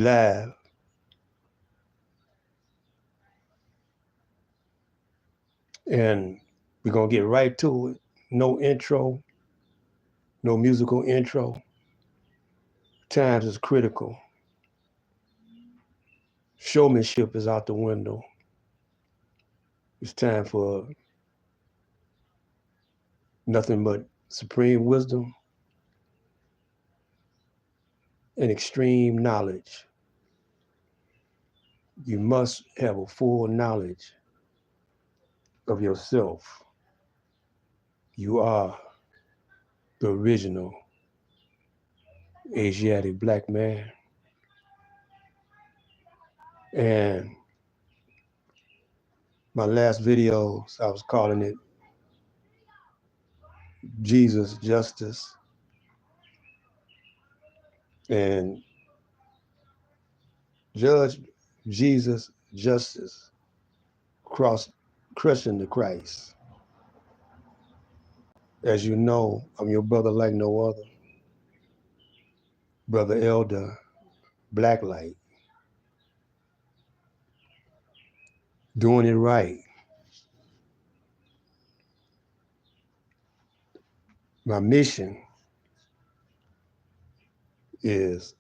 Live. And we're going to get right to it. No intro, no musical intro. Times is critical. Showmanship is out the window. It's time for nothing but supreme wisdom and extreme knowledge. You must have a full knowledge of yourself. You are the original Asiatic black man. And my last videos, I was calling it Jesus Justice. And Judge Jesus Justice crushing the Christ. As you know, I'm your brother like no other. Brother Elder Blacklight. Doing it right. My mission is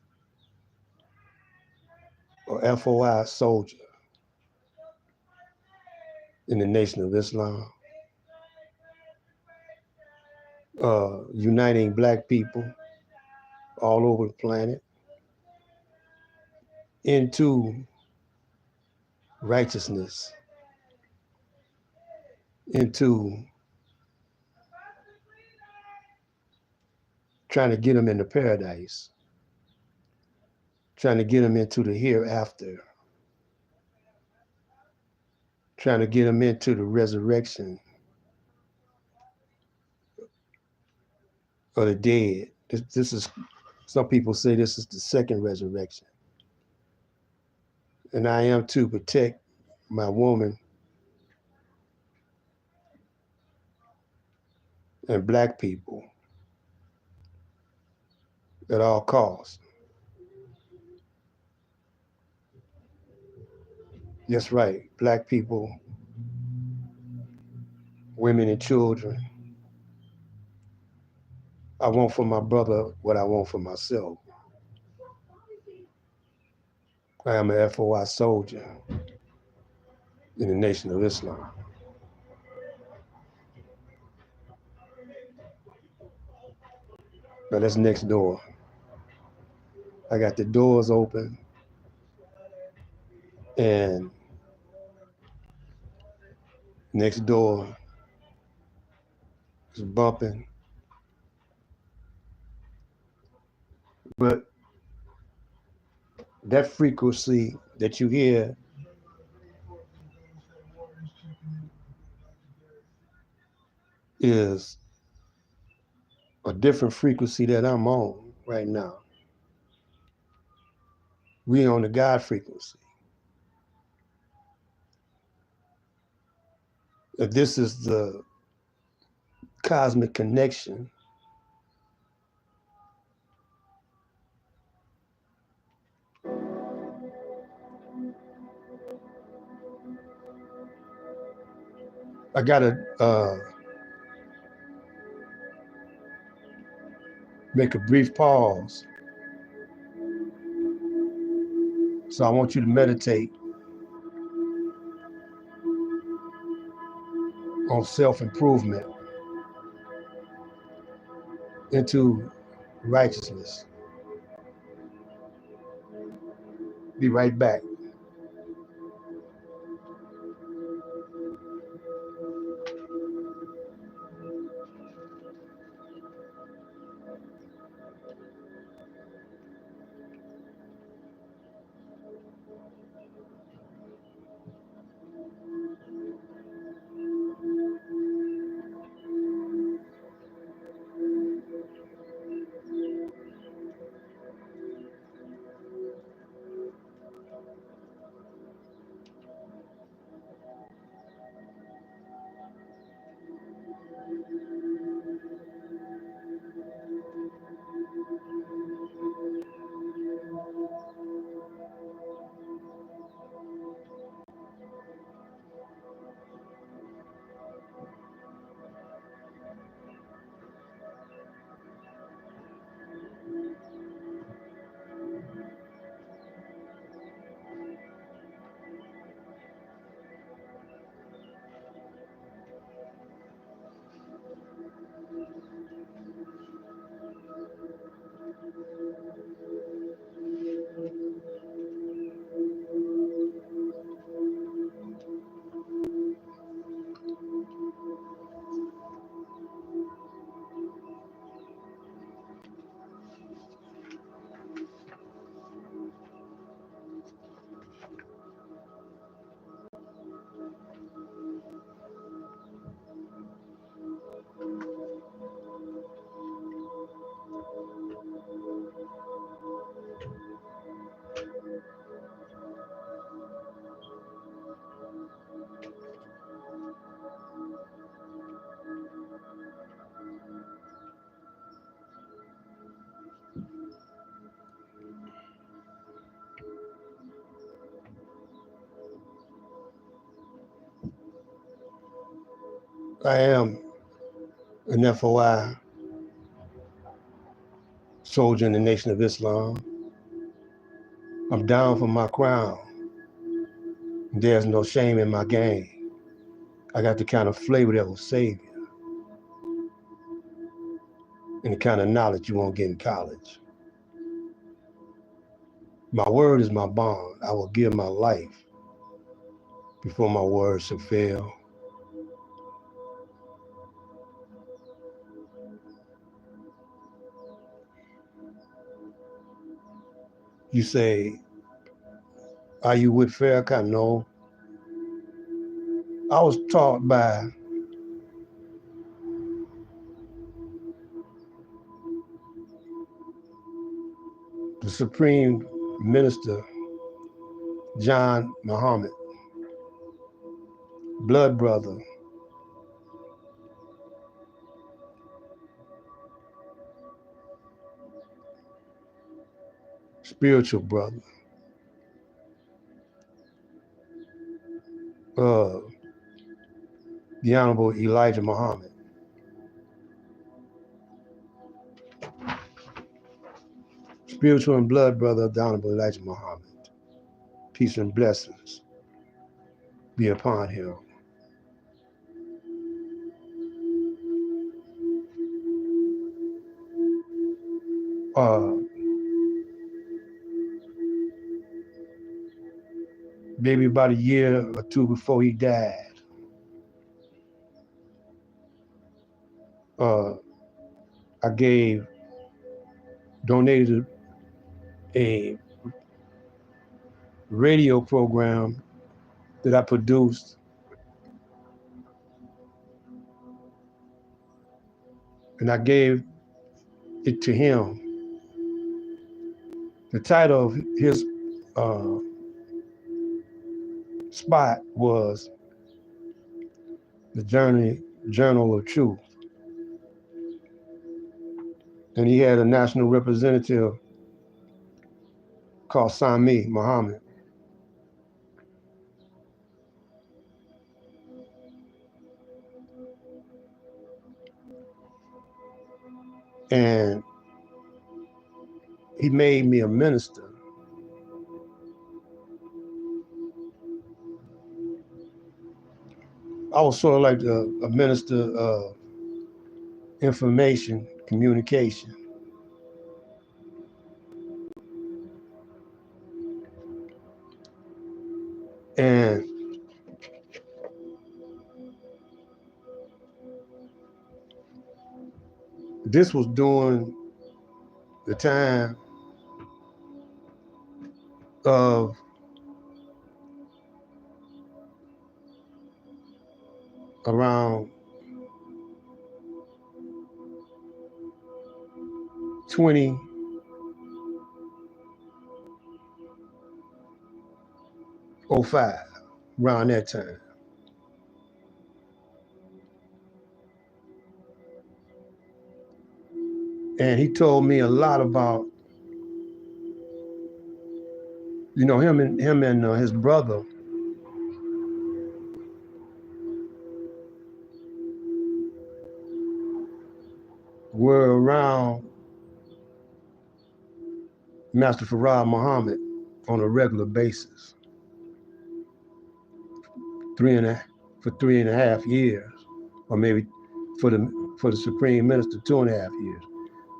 a FOI soldier in the Nation of Islam, uniting black people all over the planet into righteousness, into trying to get them into paradise, trying to get them into the hereafter, trying to get them into the resurrection of the dead. This is, some people say this is the second resurrection. And I am to protect my woman and black people at all costs. That's right, black people, women and children. I want for my brother what I want for myself. I am an FOI soldier in the Nation of Islam. Now that's next door. I got the doors open and next door is bumping. But that frequency that you hear is a different frequency that I'm on right now. We on the God frequency. If this is the cosmic connection, I gotta make a brief pause. So I want you to meditate on self-improvement into righteousness. Be right back. I am an FOI soldier in the Nation of Islam. I'm down for my crown. There's no shame in my game. I got the kind of flavor that will save you and the kind of knowledge you won't get in college. My word is my bond. I will give my life before my word shall fail. You say, are you with Farrakhan? No. I was taught by the Supreme Minister, John Muhammad, blood brother, spiritual brother, the Honorable Elijah Muhammad. Spiritual and blood brother of the Honorable Elijah Muhammad. Peace and blessings be upon him. Maybe about a year or two before he died, I donated a radio program that I produced, and I gave it to him. The title of his spot was The Journal of Truth. And he had a national representative called Sami Muhammad. And he made me a minister. I was sort of like a minister of information, communication. And this was during the time of around 2005, around that time. And he told me a lot about, you know, him and his brother were around Master Farad Muhammad on a regular basis for 3.5 years, or maybe for the Supreme Minister 2.5 years.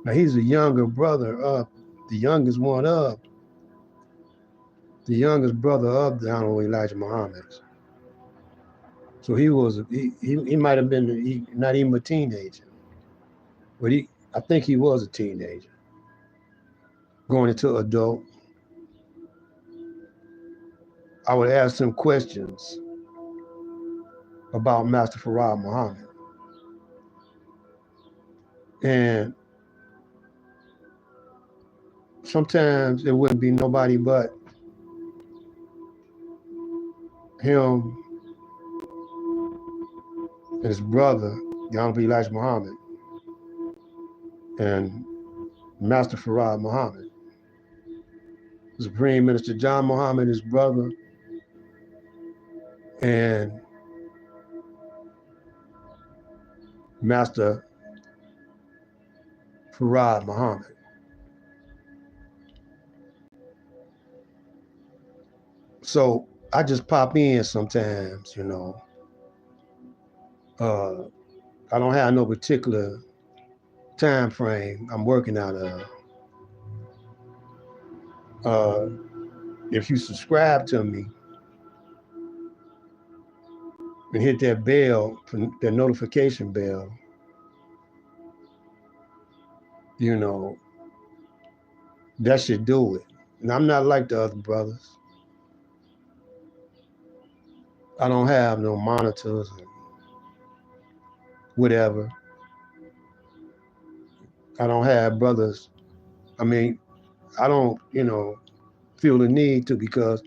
Now he's the younger brother of the youngest brother of the Honorable Elijah Muhammad. So he might have been not even a teenager, but I think he was a teenager going into adult. I would ask him questions about Master Farad Muhammad. And sometimes it wouldn't be nobody but him and his brother, the Honorable Elijah Muhammad, and Master Farad Muhammad. The Supreme Minister John Muhammad, his brother, and Master Farad Muhammad. So I just pop in sometimes, you know. I don't have no particular time frame I'm working out of. If you subscribe to me and hit that bell, that notification bell, you know, that should do it. And I'm not like the other brothers. I don't have no monitors and whatever. I don't have brothers. I mean, I don't, you know, feel the need to, because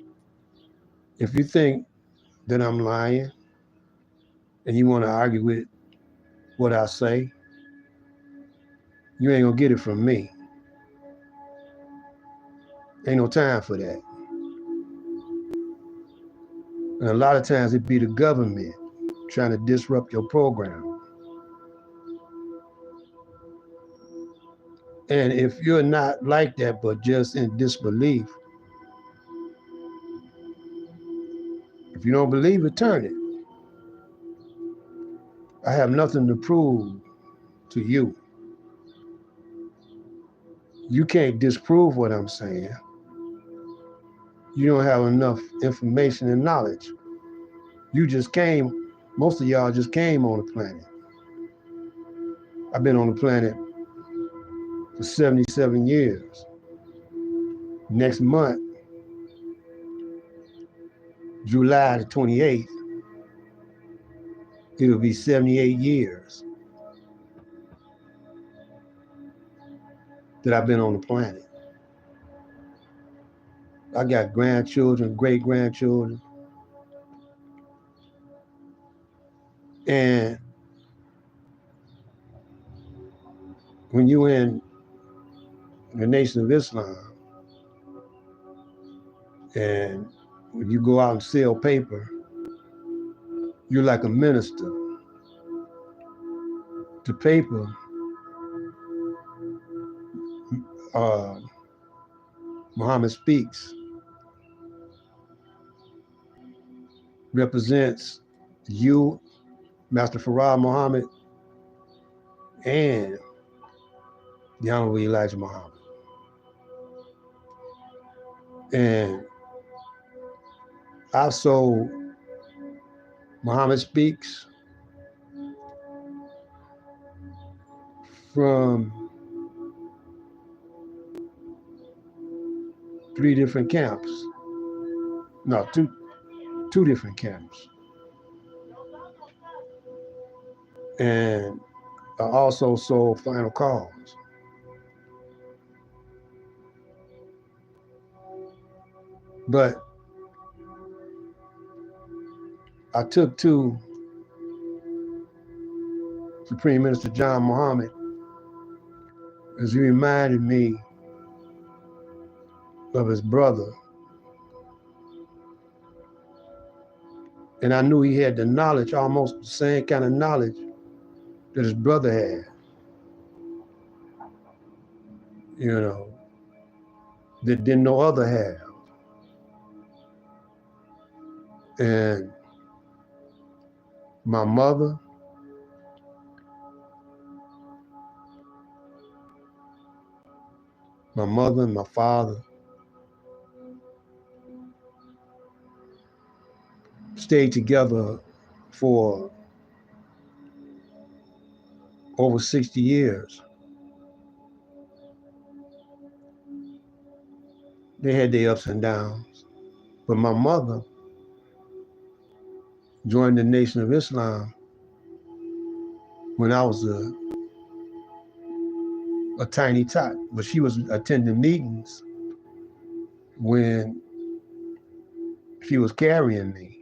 if you think that I'm lying and you want to argue with what I say, you ain't gonna get it from me. Ain't no time for that. And a lot of times it be the government trying to disrupt your program. And if you're not like that, but just in disbelief, if you don't believe it, turn it. I have nothing to prove to you. You can't disprove what I'm saying. You don't have enough information and knowledge. You just came, most of y'all just came on the planet. I've been on the planet for 77 years. Next month, July the 28th, it'll be 78 years that I've been on the planet. I got grandchildren, great-grandchildren. And when you're in the Nation of Islam, and when you go out and sell paper, you're like a minister. The paper Muhammad Speaks represents you, Master Farad Muhammad, and the Honorable Elijah Muhammad. And I've sold Muhammad Speaks from 3 different camps. No, two different camps. And I also sold Final Calls. But I took to Supreme Minister John Muhammad as he reminded me of his brother. And I knew he had the knowledge, almost the same kind of knowledge that his brother had. You know, that didn't no other have. And my mother, and my father stayed together for over 60 years. They had their ups and downs. But my mother joined the Nation of Islam when I was a tiny tot, but she was attending meetings when she was carrying me.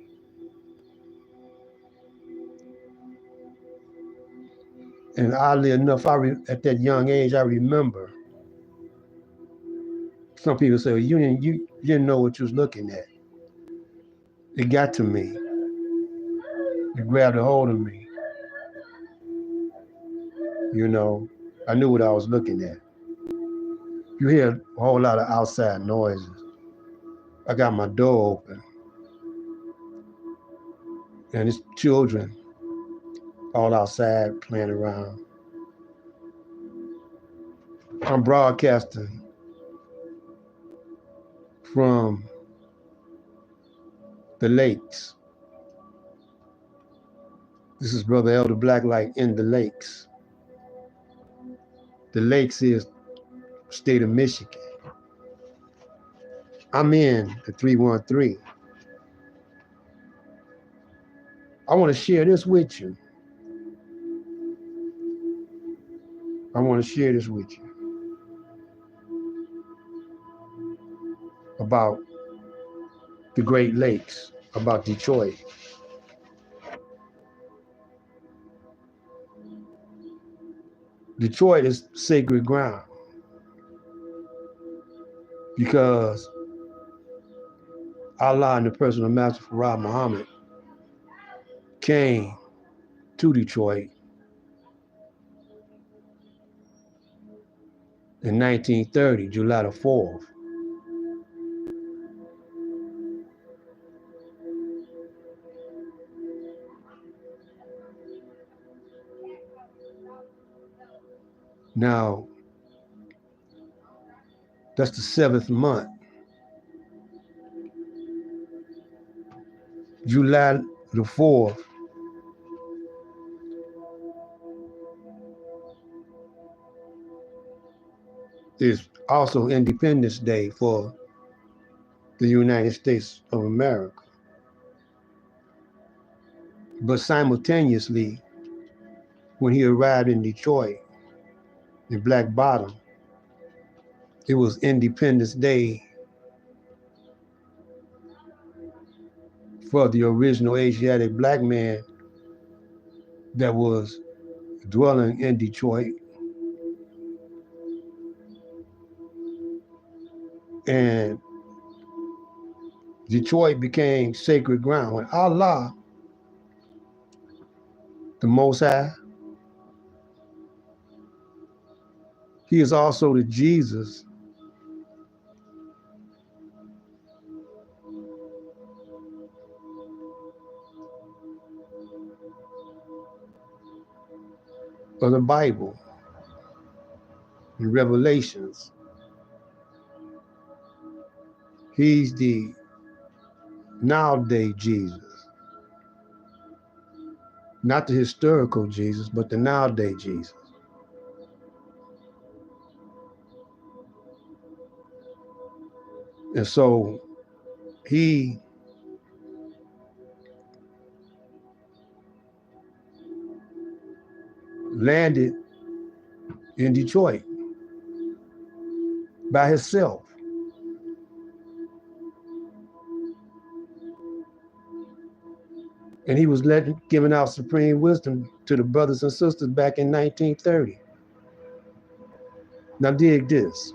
And oddly enough, at that young age, I remember some people say, well, you didn't know what you was looking at. It got to me. It grabbed a hold of me. You know, I knew what I was looking at. You hear a whole lot of outside noises. I got my door open, and it's children all outside playing around. I'm broadcasting from the lakes. This is Brother Elder Blacklight in the lakes. The lakes is state of Michigan. I'm in the 313. I want to share this with you. I want to share this with you about the Great Lakes, about Detroit. Detroit is sacred ground because Allah and the person of Master Farad Muhammad came to Detroit in 1930, July the 4th. Now, that's the 7th month. July the 4th is also Independence Day for the United States of America. But simultaneously, when he arrived in Detroit, in Black Bottom, it was Independence Day for the original Asiatic black man that was dwelling in Detroit. And Detroit became sacred ground. When Allah, the Most High, he is also the Jesus of the Bible in Revelations. He's the nowadays Jesus. Not the historical Jesus, but the nowadays Jesus. And so he landed in Detroit by himself. And he was giving out supreme wisdom to the brothers and sisters back in 1930. Now dig this.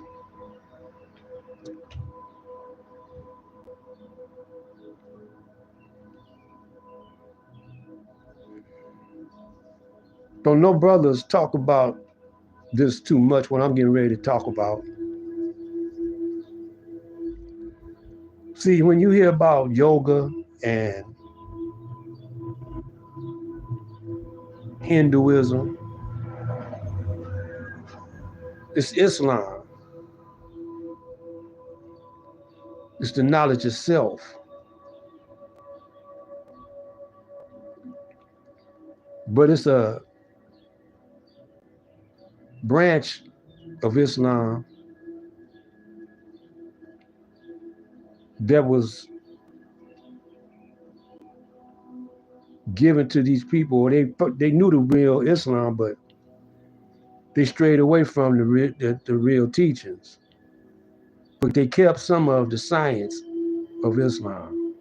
Don't no brothers talk about this too much when I'm getting ready to talk about. See, when you hear about yoga and Hinduism, it's Islam. It's the knowledge of self. But it's a branch of Islam that was given to these people. They knew the real Islam, but they strayed away from the real teachings. But they kept some of the science of Islam.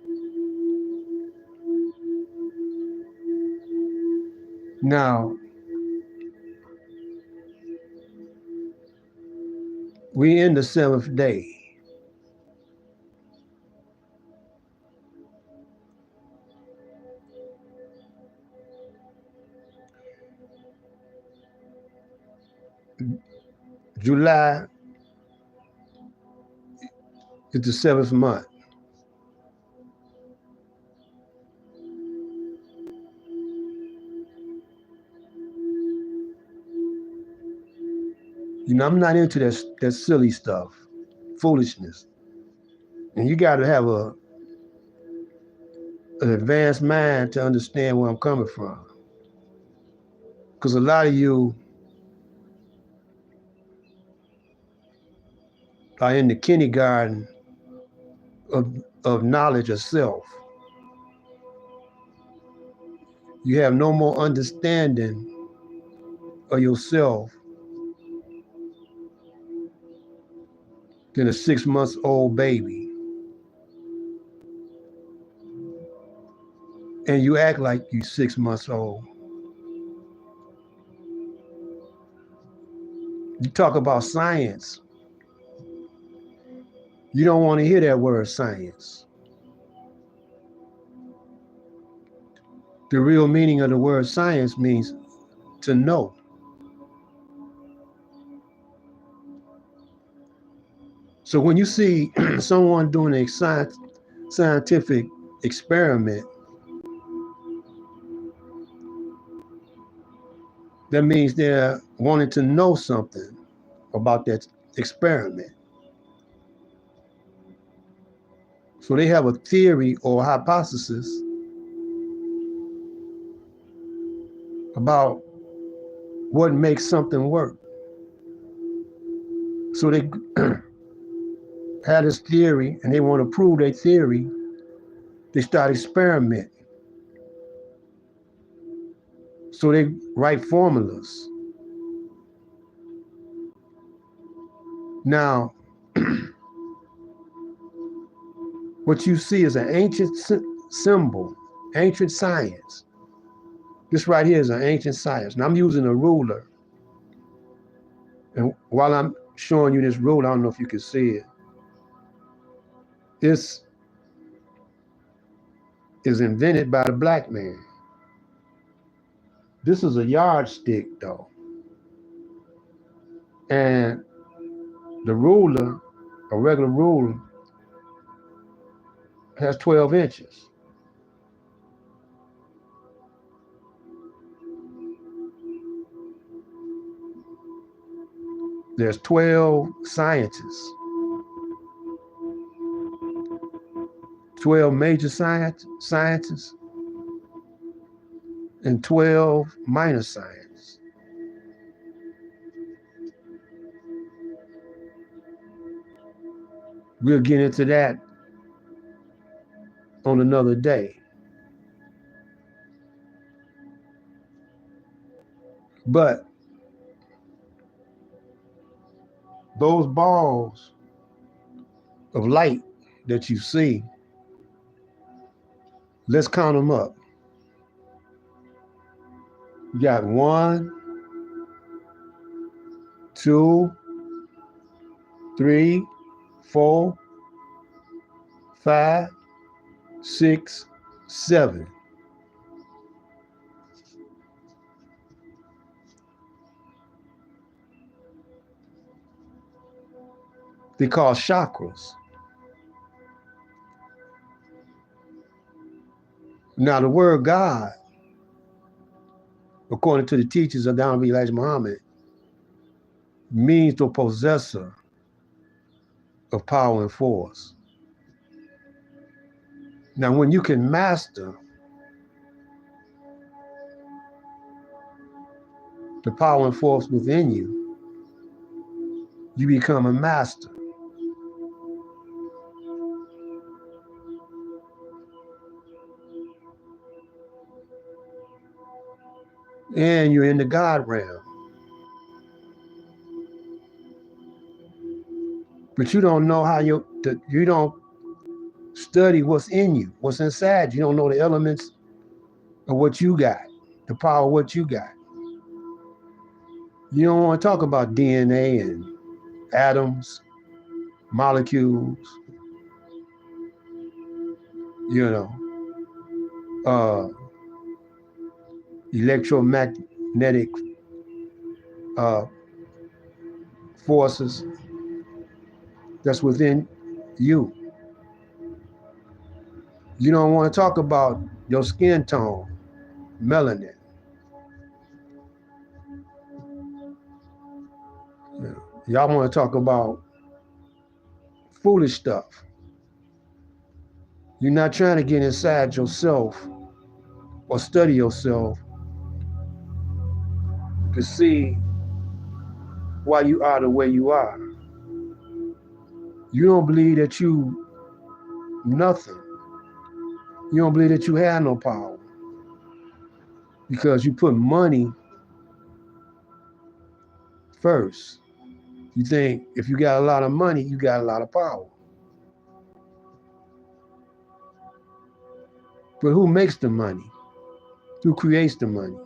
Now, we in the 7th day. July is the 7th month. I'm not into that silly stuff, foolishness. And you got to have an advanced mind to understand where I'm coming from. Because a lot of you are in the kindergarten of knowledge of self. You have no more understanding of yourself than a 6-month-old baby. And you act like you 6 months old. You talk about science. You don't want to hear that word science. The real meaning of the word science means to know. So when you see someone doing a scientific experiment, that means they're wanting to know something about that experiment. So they have a theory or a hypothesis about what makes something work. So they had this theory and they want to prove their theory. They start experimenting. So they write formulas. Now, what you see is an ancient symbol, ancient science. This right here is an ancient science. Now I'm using a ruler. And while I'm showing you this ruler, I don't know if you can see it. This is invented by the black man. This is a yardstick though. And the ruler, a regular ruler, has 12 inches. There's 12 sciences, 12 major sciences, and 12 minor sciences. We'll get into that on another day. But those balls of light that you see, let's count them up. You got 1, 2, 3, 4, 5, 6, 7. They call chakras. Now the word God, according to the teachings of Honorable Elijah Muhammad, means the possessor of power and force. Now when you can master the power and force within you, you become a master. And you're in the God realm. But you don't know how you don't study what's in you, what's inside. You don't know the elements of what you got, the power of what you got. You don't want to talk about DNA and atoms, molecules, electromagnetic forces that's within you. You don't want to talk about your skin tone, melanin. Y'all want to talk about foolish stuff. You're not trying to get inside yourself or study yourself to see why you are the way you are. You don't believe that you nothing. You don't believe that you have no power because you put money first. You think if you got a lot of money, you got a lot of power. But who makes the money? Who creates the money?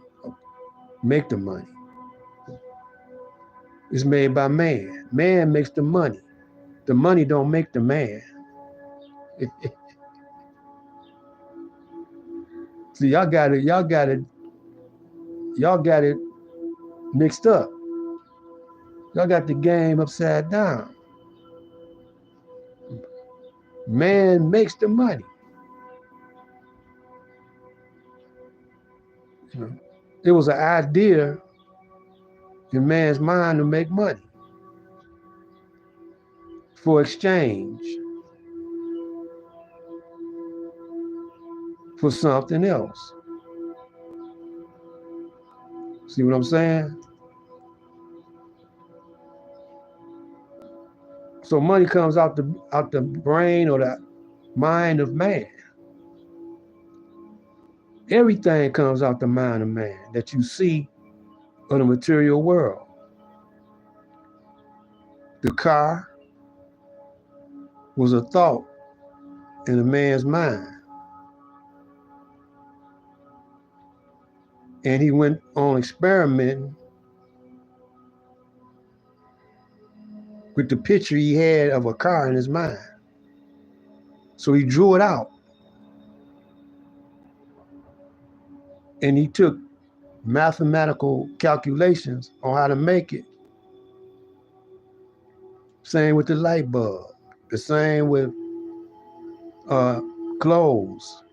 Make the money. It's made by man. Man makes the money. The money don't make the man. See, y'all got it mixed up. Y'all got the game upside down. Man makes the money. It was an idea in man's mind to make money for exchange for something else. See what I'm saying? So money comes out the brain or the mind of man. Everything comes out the mind of man that you see in the material world. The car was a thought in a man's mind. And he went on experimenting with the picture he had of a car in his mind. So he drew it out. And he took mathematical calculations on how to make it. Same with the light bulb. The same with clothes.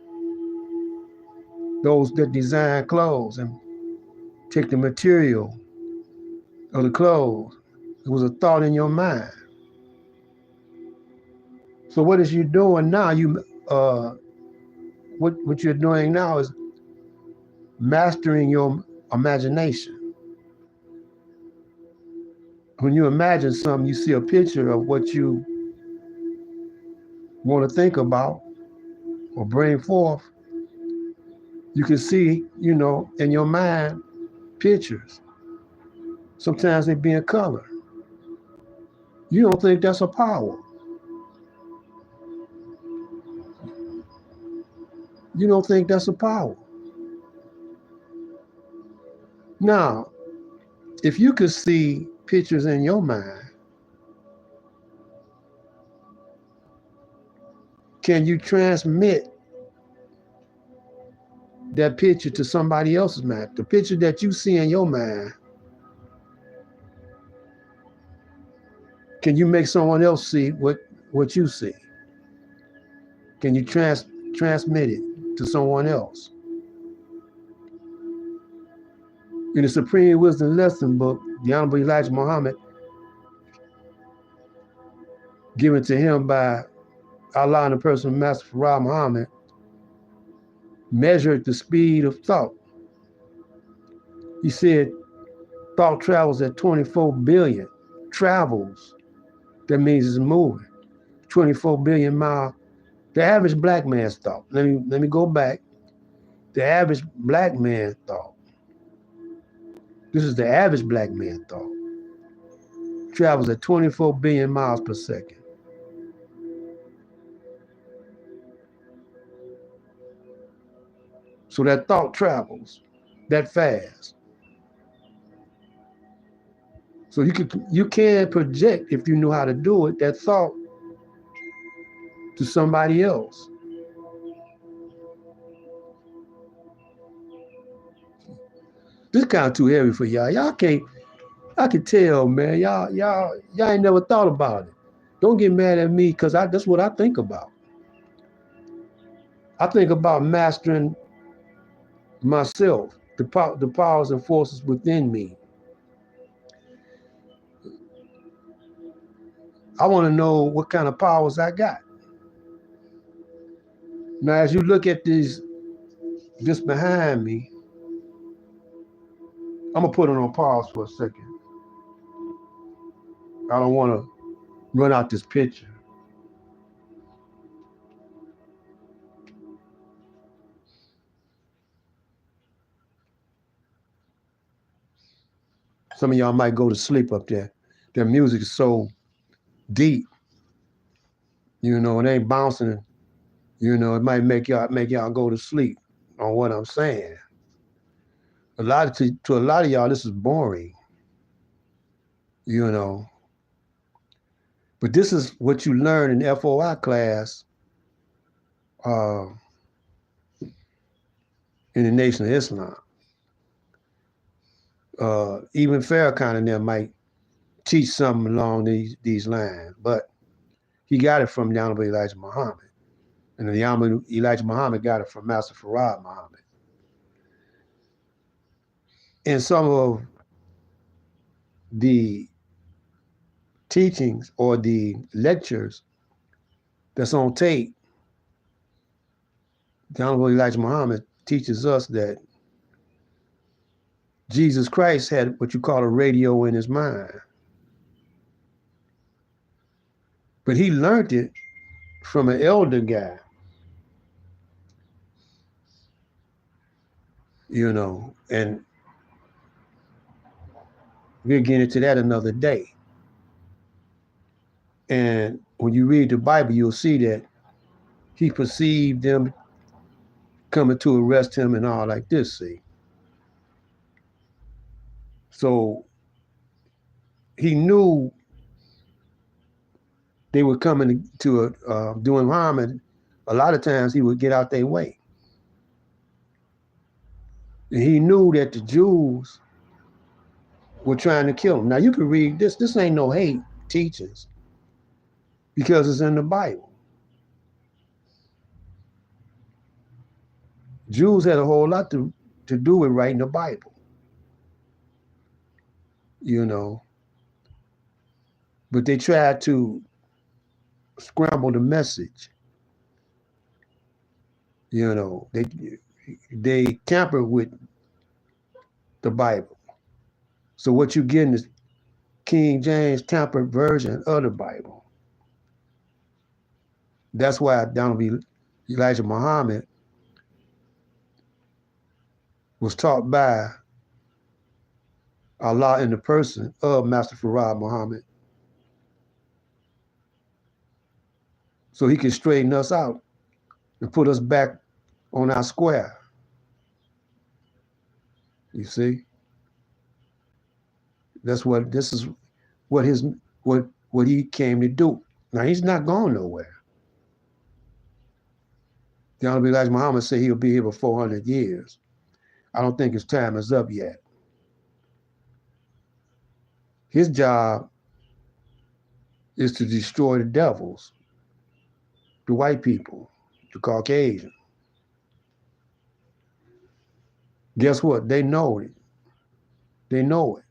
Those that design clothes and take the material of the clothes. It was a thought in your mind. So what is you doing now? What you're doing now is mastering your imagination. When you imagine something, you see a picture of what you want to think about or bring forth. You can see, in your mind, pictures. Sometimes they be in color. You don't think that's a power. You don't think that's a power. Now, if you could see pictures in your mind, can you transmit that picture to somebody else's mind? The picture that you see in your mind, can you make someone else see what you see? Can you transmit it to someone else? In the Supreme Wisdom Lesson book, the Honorable Elijah Muhammad, given to him by Allah and the person of Master Farah Muhammad, measured the speed of thought. He said thought travels at 24 billion. Travels, that means it's moving. 24 billion miles. The average black man's thought. Let me go back. The average black man thought. This is the average black man thought. Travels at 24 billion miles per second. So that thought travels that fast. So you can project, if you know how to do it, that thought to somebody else. This is kind of too heavy for y'all. Y'all can't, I could tell, man. Y'all ain't never thought about it. Don't get mad at me, because that's what I think about. I think about mastering myself, the powers and forces within me. I want to know what kind of powers I got. Now, as you look at this behind me, I'm gonna put it on pause for a second. I don't want to run out this picture. Some of y'all might go to sleep up there. Their music is so deep, it ain't bouncing. It might make y'all go to sleep on what I'm saying. To a lot of y'all, this is boring, you know. But this is what you learn in FOI class uh, in the Nation of Islam. Even Farrakhan and them might teach something along these lines, but he got it from the Honorable Elijah Muhammad. And the Honorable Elijah Muhammad got it from Master Farad Muhammad. And some of the teachings or the lectures that's on tape, the Honorable Elijah Muhammad teaches us that Jesus Christ had what you call a radio in his mind. But he learned it from an elder guy, and we'll get into that another day. And when you read the Bible, you'll see that he perceived them coming to arrest him and all like this, see. So he knew they were coming to do him harm, and a lot of times he would get out their way. And he knew that the Jews were trying to kill him. Now you can read this. This ain't no hate teachings, because it's in the Bible. Jews had a whole lot to do with writing the Bible, But they tried to scramble the message. They tampered with the Bible. So what you're getting is King James tampered version of the Bible. That's why Donald Elijah Muhammad was taught by Allah in the person of Master Farad Muhammad, so he can straighten us out and put us back on our square. You see? This is what he came to do. Now he's not going nowhere. The Honorable Elijah Muhammad said he'll be here for 400 years. I don't think his time is up yet. His job is to destroy the devils, the white people, the Caucasian. Guess what? They know it. They know it.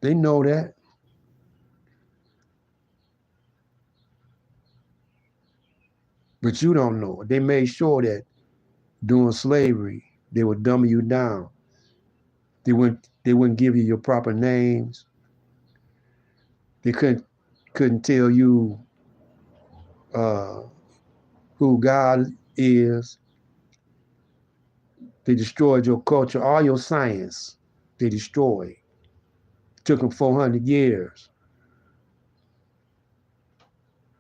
They know that. But you don't know it. They made sure that during slavery, they would dumb you down. They wouldn't give you your proper names. They couldn't tell you who God is. They destroyed your culture, all your science. They destroyed. It took them 400 years,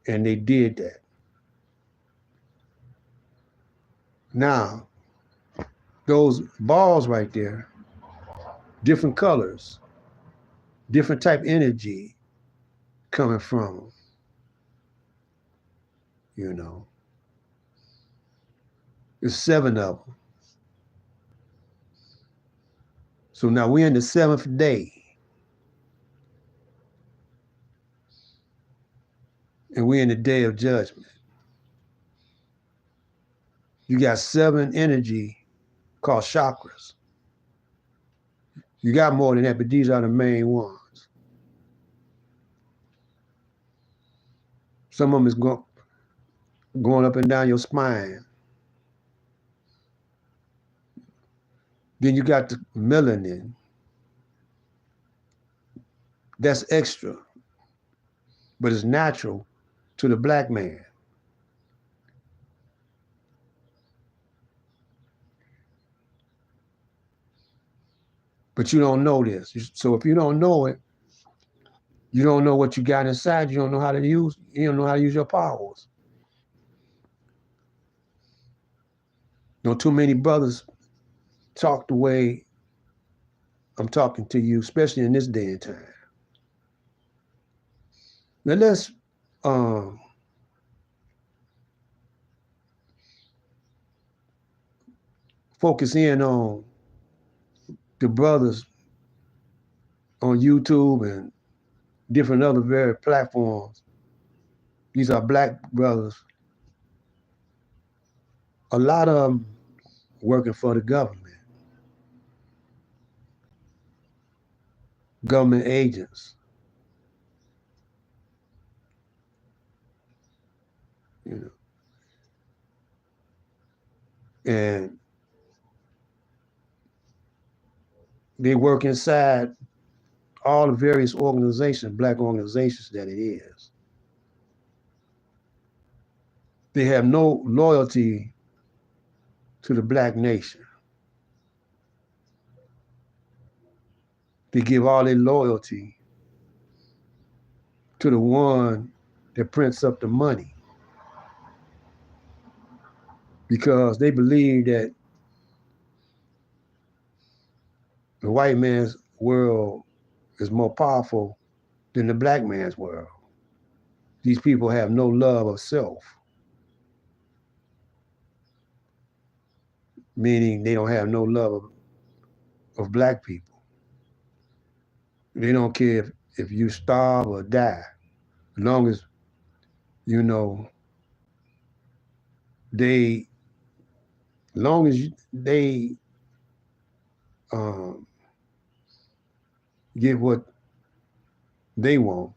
and they did that. Now, those balls right there, different colors, different type energy coming from them. There's 7 of them. So now we're in the seventh day. And we're in the day of judgment. You got 7 energy called chakras. You got more than that, but these are the main ones. Some of them is going up and down your spine. Then you got the melanin. That's extra, but it's natural to the black man. But you don't know this. So if you don't know it, you don't know what you got inside. You don't know how to use. You don't know how to use your powers. Too many brothers talk the way I'm talking to you, especially in this day and time. Now let's focus in on the brothers on YouTube and different other various platforms. These are black brothers. A lot of them working for the government agents. You know, and they work inside all the various organizations, black organizations that it is. They have no loyalty to the black nation. They give all their loyalty to the one that prints up the money, because they believe that the white man's world is more powerful than the black man's world. These people have no love of self, meaning they don't have no love of black people. They don't care if you starve or die, as long as, you know, they, long as they um, get what they want.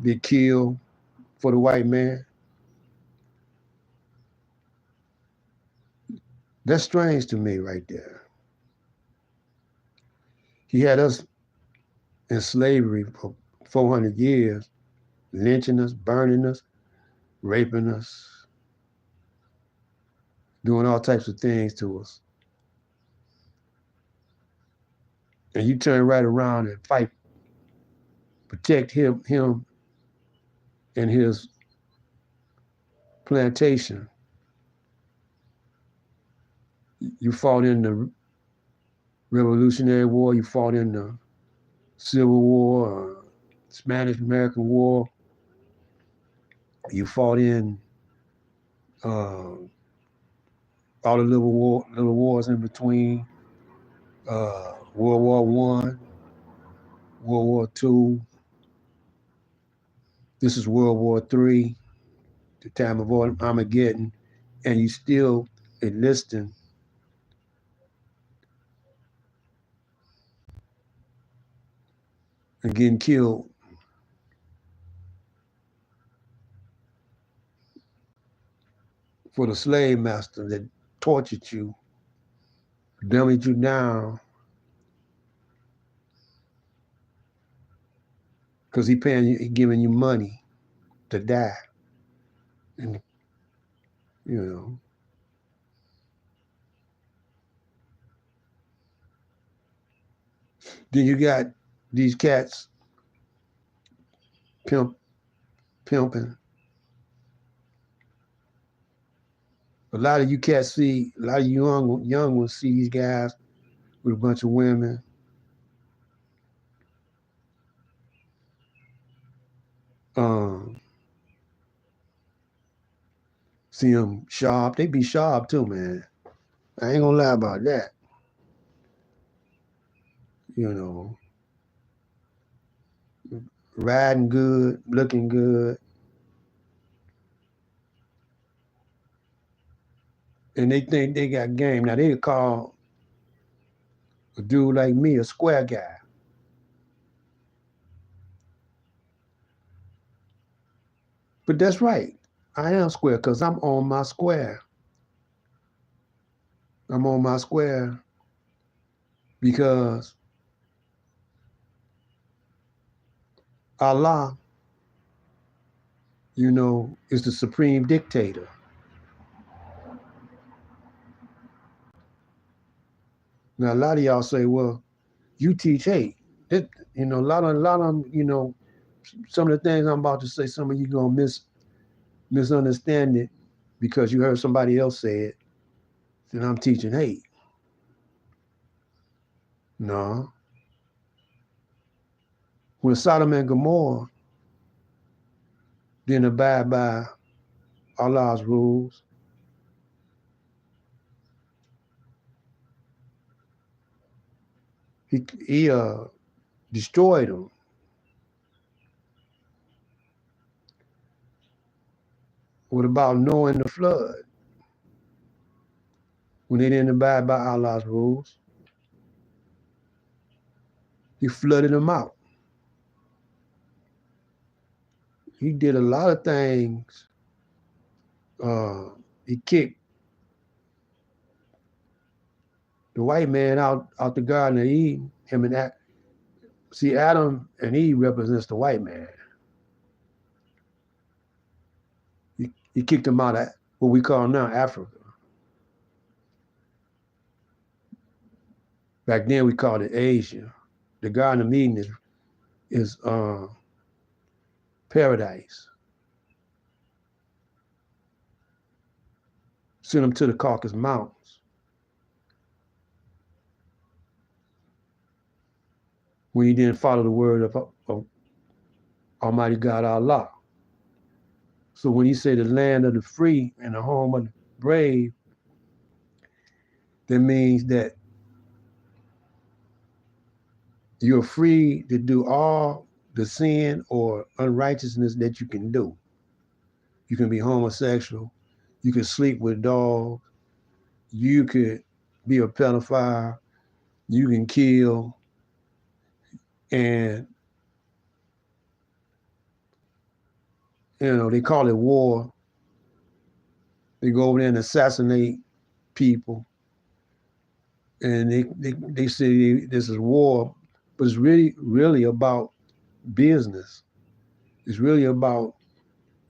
They kill for the white man. That's strange to me right there. He had us in slavery for 400 years, lynching us, burning us, raping us, doing all types of things to us. And you turn right around and fight, protect him and his plantation. You fought in the Revolutionary War, you fought in the Civil War, Spanish-American War, you fought in all the little wars in between, World War One, World War Two. This is World War Three, the time of Armageddon, and you still enlisting and getting killed. For the slave master that tortured you, dummied you down, because he giving you money to die. And, you know, then you got these cats pimping. A lot of you cats see, a lot of you young ones see these guys with a bunch of women. See them sharp. They be sharp too, man. I ain't gonna lie about that. You know, riding good, looking good, and they think they got game. Now they call a dude like me a square guy. But that's right. I am square because I'm on my square. I'm on my square because Allah, is the supreme dictator. Now a lot of y'all say, well, you teach hate. It, a lot of some of the things I'm about to say, some of you gonna misunderstand it because you heard somebody else say it. Then I'm teaching hate. No. When Sodom and Gomorrah didn't abide by Allah's rules, he destroyed them. What about Noah and the flood? When they didn't abide by Allah's rules, he flooded them out. He did a lot of things. He kicked the white man out the Garden of Eden. Him and see, Adam and Eve represents the white man. He kicked them out of what we call now Africa. Back then we called it Asia. The Garden of Eden is paradise. Sent them to the Caucasus Mountains. When he didn't follow the word of Almighty God Allah. So when he said the land of the free and the home of the brave, that means that you're free to do all the sin or unrighteousness that you can do. You can be homosexual. You can sleep with dogs. You could be a pedophile. You can kill. And, they call it war. They go over there and assassinate people. And they say this is war, but it's really about business. It's really about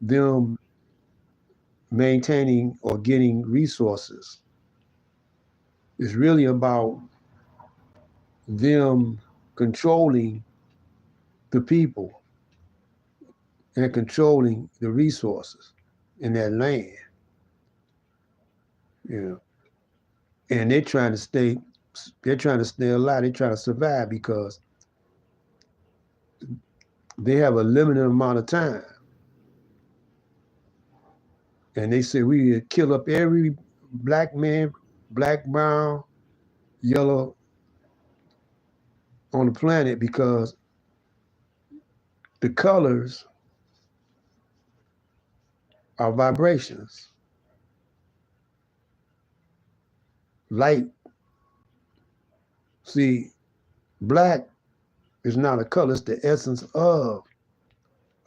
them maintaining or getting resources. It's really about them controlling the people and controlling the resources in that land. And they're trying to stay alive. They're trying to survive because they have a limited amount of time. And they say we kill up every black man, black, brown, yellow on the planet because the colors are vibrations. Light. See, black is not a color, it's the essence of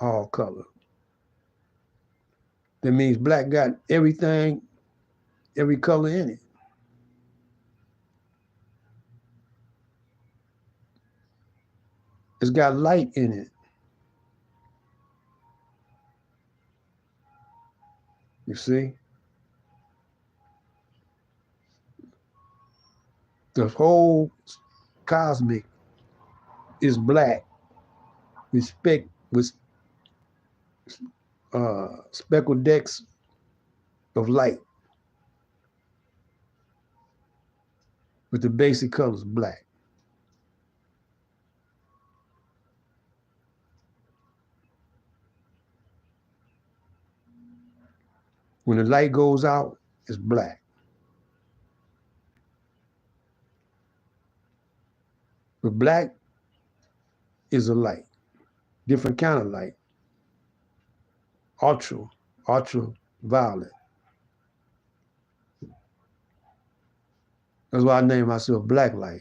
all color. That means black got everything, every color in it. It's got light in it. You see? The whole cosmic is black with speckled decks of light. But the basic color is black. When the light goes out, it's black. But black is a light, different kind of light, ultraviolet. That's why I named myself Black Light.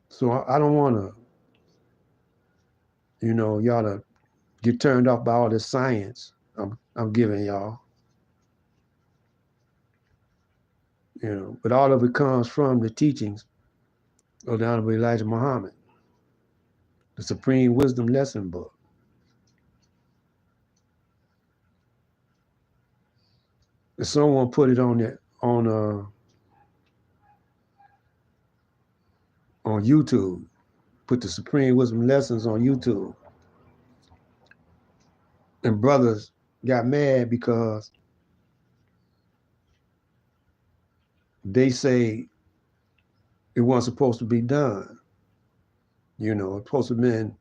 So I don't want to, y'all to get turned off by all this science I'm giving y'all. But all of it comes from the teachings of the Honorable Elijah Muhammad, the Supreme Wisdom Lesson Book. If someone put it on YouTube, put the Supreme Wisdom Lessons on YouTube, and brothers got mad because they say it wasn't supposed to be done. It's supposed to have been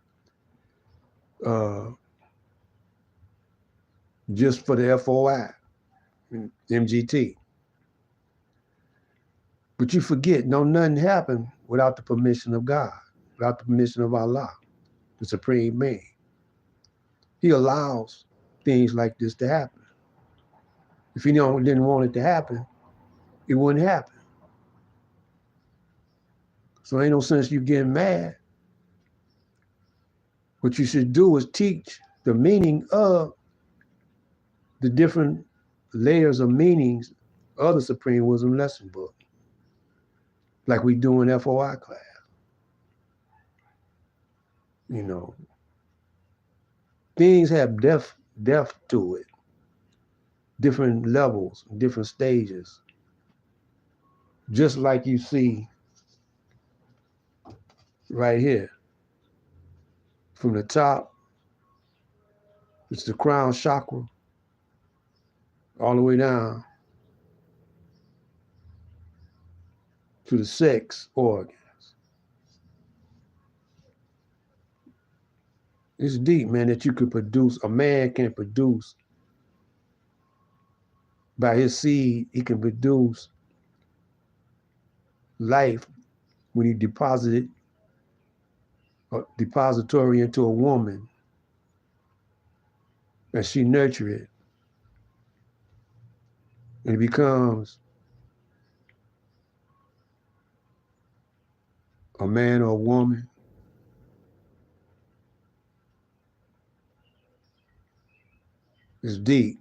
just for the FOI, MGT. But you forget, nothing happened without the permission of God, without the permission of Allah, the Supreme Being. He allows things like this to happen. If he didn't want it to happen, it wouldn't happen. So ain't no sense you getting mad. What you should do is teach the meaning of the different layers of meanings of the Supreme Wisdom Lesson Book, like we do in FOI class. Things have depth to it, different levels, different stages. Just like you see right here, from the top, it's the crown chakra, all the way down to the sex organs. It's deep, man, that you could produce, a man can produce, by his seed, he can produce life when he deposited a depository into a woman and she nurture it. And it becomes a man or a woman. It's deep.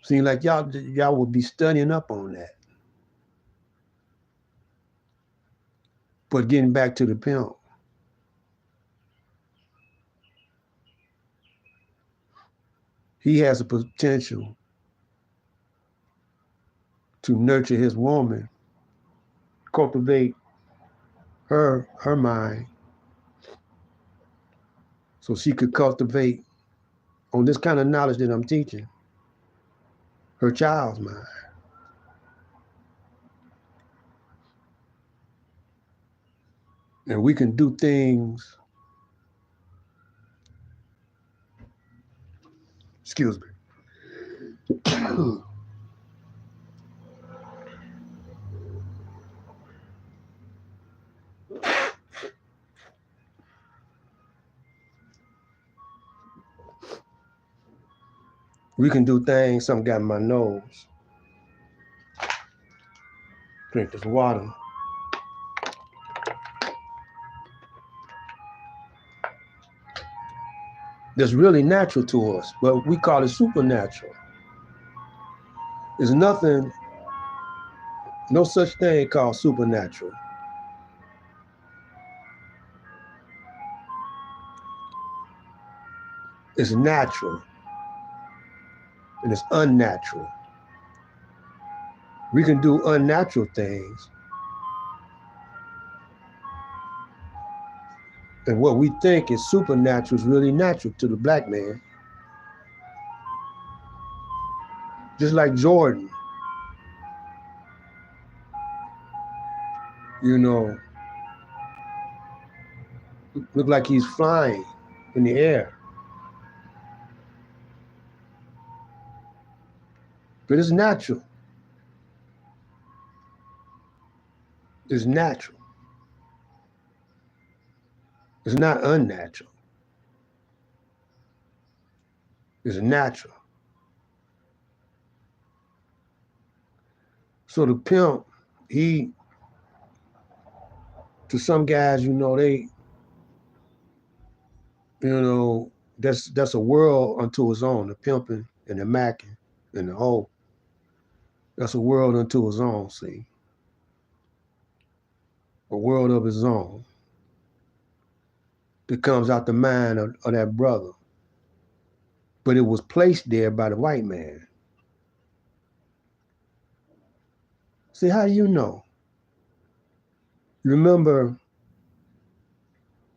Seems like y'all would be studying up on that. But getting back to the pimp, he has the potential to nurture his woman, cultivate her mind, so she could cultivate, on this kind of knowledge that I'm teaching, her child's mind. And we can do things, excuse me. We can do things, something got in my nose. Drink this water. That's really natural to us, but we call it supernatural. There's nothing, no such thing called supernatural. It's natural and it's unnatural. We can do unnatural things, and what we think is supernatural is really natural to the black man. Just like Jordan, look like he's flying in the air. But it's natural. It's natural. It's not unnatural. It's natural. So the pimp, he, to some guys, that's a world unto its own. The pimping and the macking and the hoe, that's a world unto its own. See, a world of its own that comes out the mind of that brother. But it was placed there by the white man. See, how do you know? You remember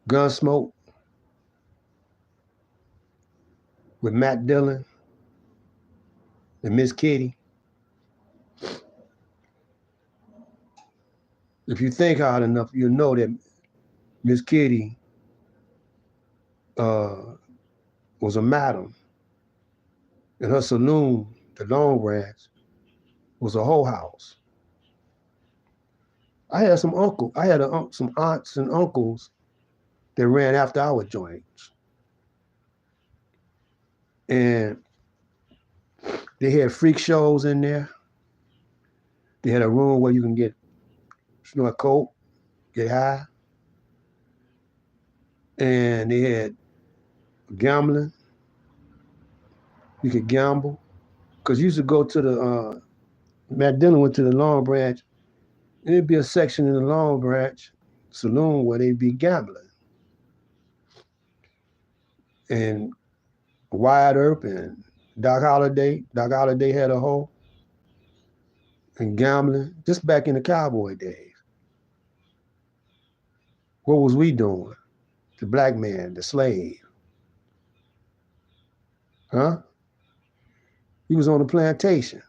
Gunsmoke with Matt Dillon and Miss Kitty? If you think hard enough, you'll know that Miss Kitty was a madam, and her saloon, the Long Branch, was a whole house. I had some aunts and uncles that ran after our joints, and they had freak shows in there. They had a room where you can get snort coke, get high, and they had gambling. You could gamble, because you used to go to the Matt Dillon went to the Long Branch, and there'd be a section in the Long Branch saloon where they'd be gambling. And Wyatt Earp and Doc Holliday had a hole and gambling, just back in the cowboy days. What was we doing? The black man, the slave. Huh? He was on the plantation.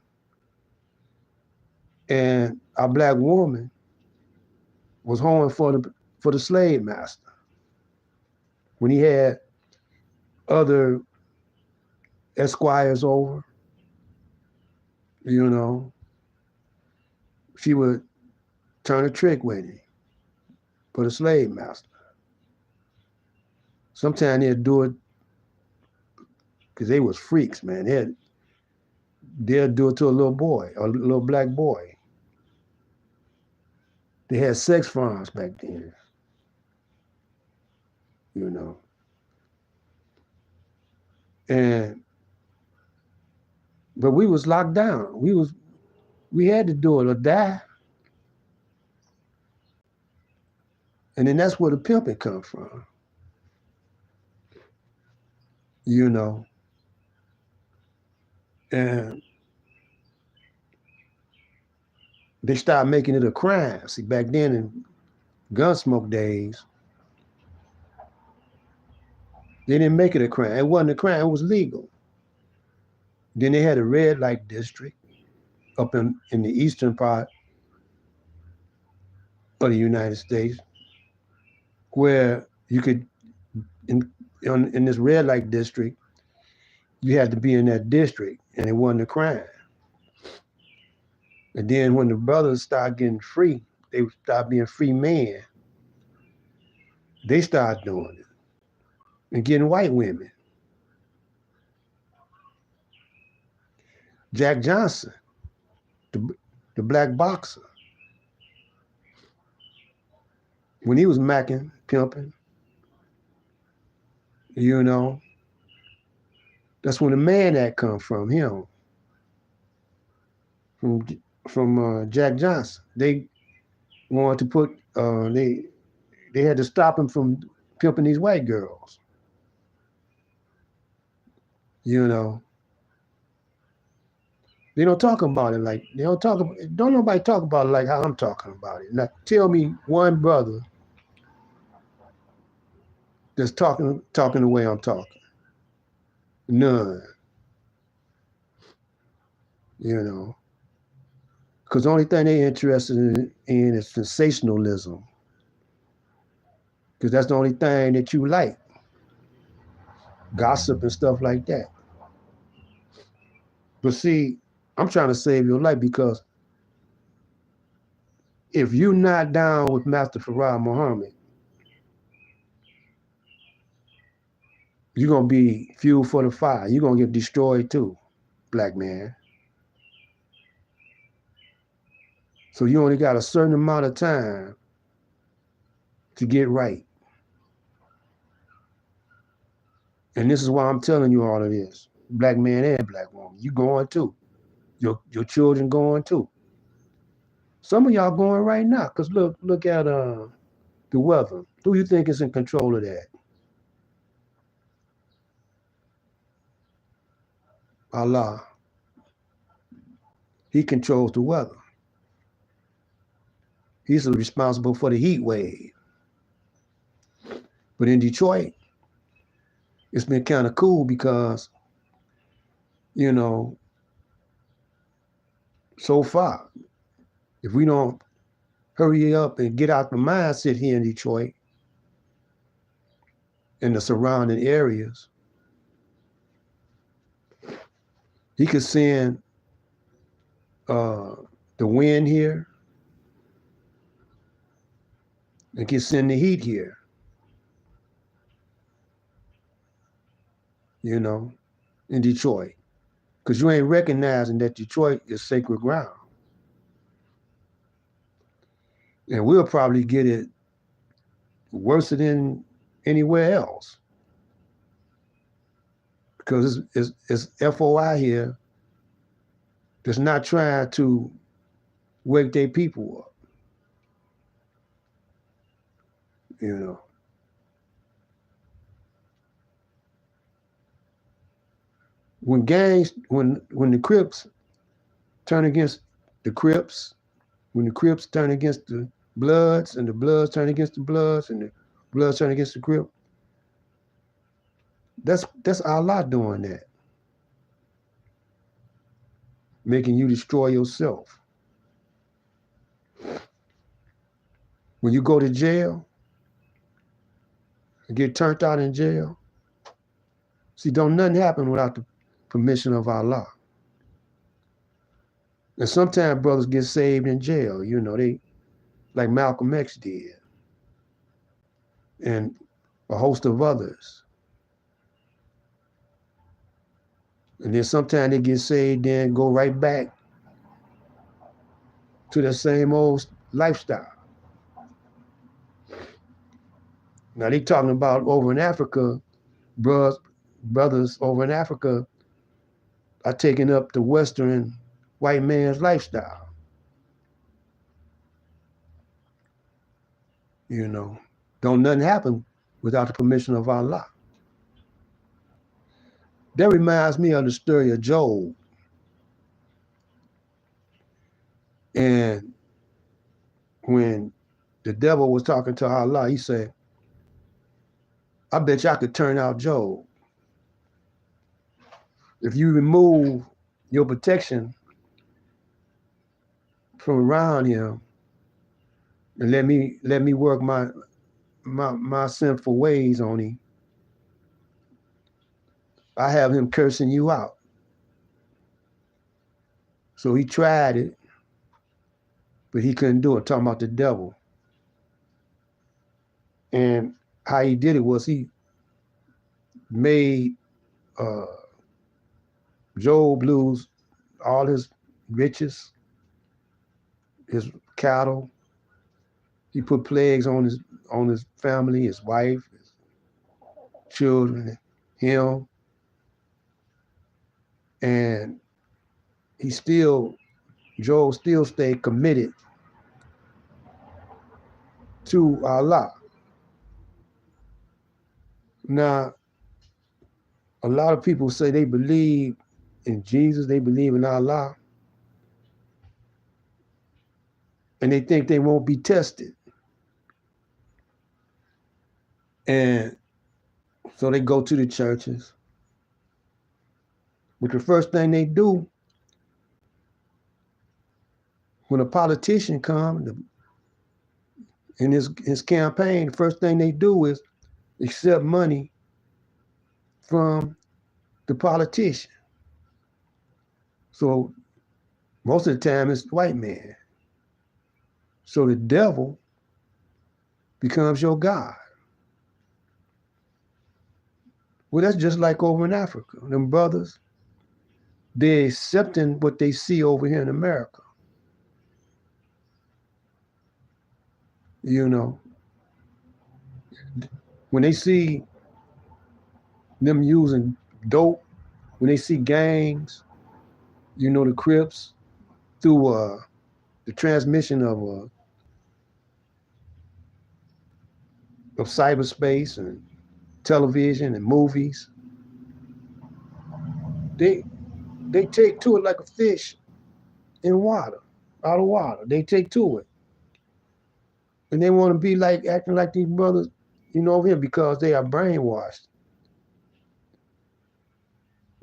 And our black woman was hoeing for the slave master. When he had other esquires over, she would turn a trick with him for the slave master. Sometimes they'd do it because they was freaks, man. They'd do it to a little boy, a little black boy. They had sex farms back then, But we was locked down. We had to do it or die. And then that's where the pimping come from. And they started making it a crime. See, back then in Gunsmoke days, they didn't make it a crime. It wasn't a crime, it was legal. Then they had a red light district up in the eastern part of the United States, where you could, in this red light district, you had to be in that district, and it wasn't a crime. And then when the brothers started getting free, they started being free men. They started doing it and getting white women. Jack Johnson, the black boxer, when he was macking, pimping, that's when the Mann Act come from him, from Jack Johnson. They wanted to put, they had to stop him from pimping these white girls. They don't talk about it like, don't nobody talk about it like how I'm talking about it. Now, tell me one brother that's talking the way I'm talking. None. Because the only thing they're interested in is sensationalism. Because that's the only thing that you like. Gossip and stuff like that. But see, I'm trying to save your life, because if you're not down with Master Farad Muhammad, you're going to be fuel for the fire. You're going to get destroyed too, black man. So you only got a certain amount of time to get right. And this is why I'm telling you all of this. Black man and black woman, you going too. Your children going too. Some of y'all going right now, because look at the weather. Who you think is in control of that? Allah. He controls the weather. He's responsible for the heat wave. But in Detroit, it's been kind of cool because, you know, so far, if we don't hurry up and get out the mindset here in Detroit and the surrounding areas, he could send the wind here and can send the heat here, you know, in Detroit. Because you ain't recognizing that Detroit is sacred ground. And we'll probably get it worse than anywhere else. Because it's FOI here that's not trying to wake their people up, you know. When gangs, when the Crips turn against the Crips, when the Crips turn against the Bloods, and the Bloods turn against the Bloods, and the Bloods turn against the Crips, that's Allah doing that, making you destroy yourself. When you go to jail and get turned out in jail, see, don't nothing happen without the permission of Allah. And sometimes brothers get saved in jail, you know, they like Malcolm X did, and a host of others. And then sometimes they get saved, then go right back to the same old lifestyle. Now they talking about over in Africa, brothers over in Africa are taking up the Western white man's lifestyle. You know, don't nothing happen without the permission of Allah. That reminds me of the story of Job. And when the devil was talking to Allah, he said, I bet you I could turn out Job. If you remove your protection from around him and let me work my sinful ways on him, I have him cursing you out. So he tried it, but he couldn't do it. Talking about the devil. And how he did it was he made Job lose all his riches, his cattle. He put plagues on his family, his wife, his children, him. And Job still stayed committed to Allah. Now, a lot of people say they believe in Jesus, they believe in Allah, and they think they won't be tested. And so they go to the churches. But the first thing they do when a politician comes in his campaign, the first thing they do is accept money from the politician. So Most of the time it's the white man. So the devil becomes your God. Well, that's just like over in Africa. Them brothers, they're accepting what they see over here in America. You know, when they see them using dope, when they see gangs, the Crips, through the transmission of cyberspace and television and movies, they they take to it like a fish in water, out of water. They take to it, and they want to be like acting like these brothers, over here because they are brainwashed,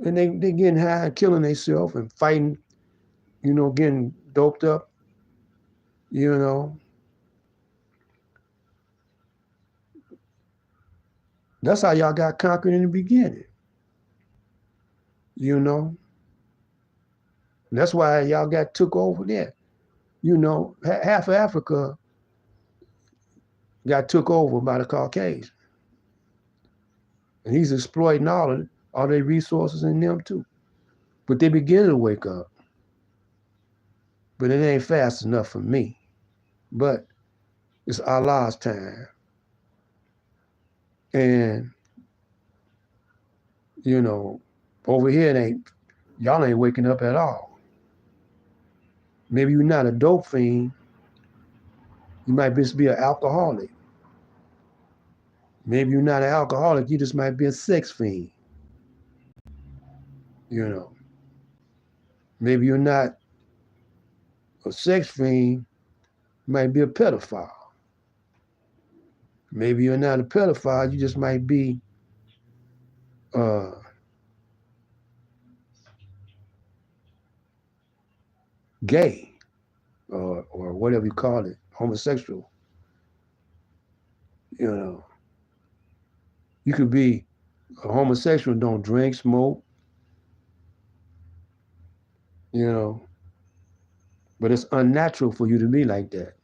and they getting high and killing themselves and fighting, getting doped up, you know. That's how y'all got conquered in the beginning, you know. That's why y'all got took over there. Half of Africa got took over by the Caucasians. And he's exploiting all their resources in them too. But they beginning to wake up. But it ain't fast enough for me. But it's Allah's time. And, over here y'all ain't waking up at all. Maybe you're not a dope fiend. You might just be an alcoholic. Maybe you're not an alcoholic, you just might be a sex fiend. Maybe you're not a sex fiend, you might be a pedophile. Maybe you're not a pedophile, you just might be gay or whatever you call it, homosexual. You could be a homosexual and don't drink, smoke, but it's unnatural for you to be like that.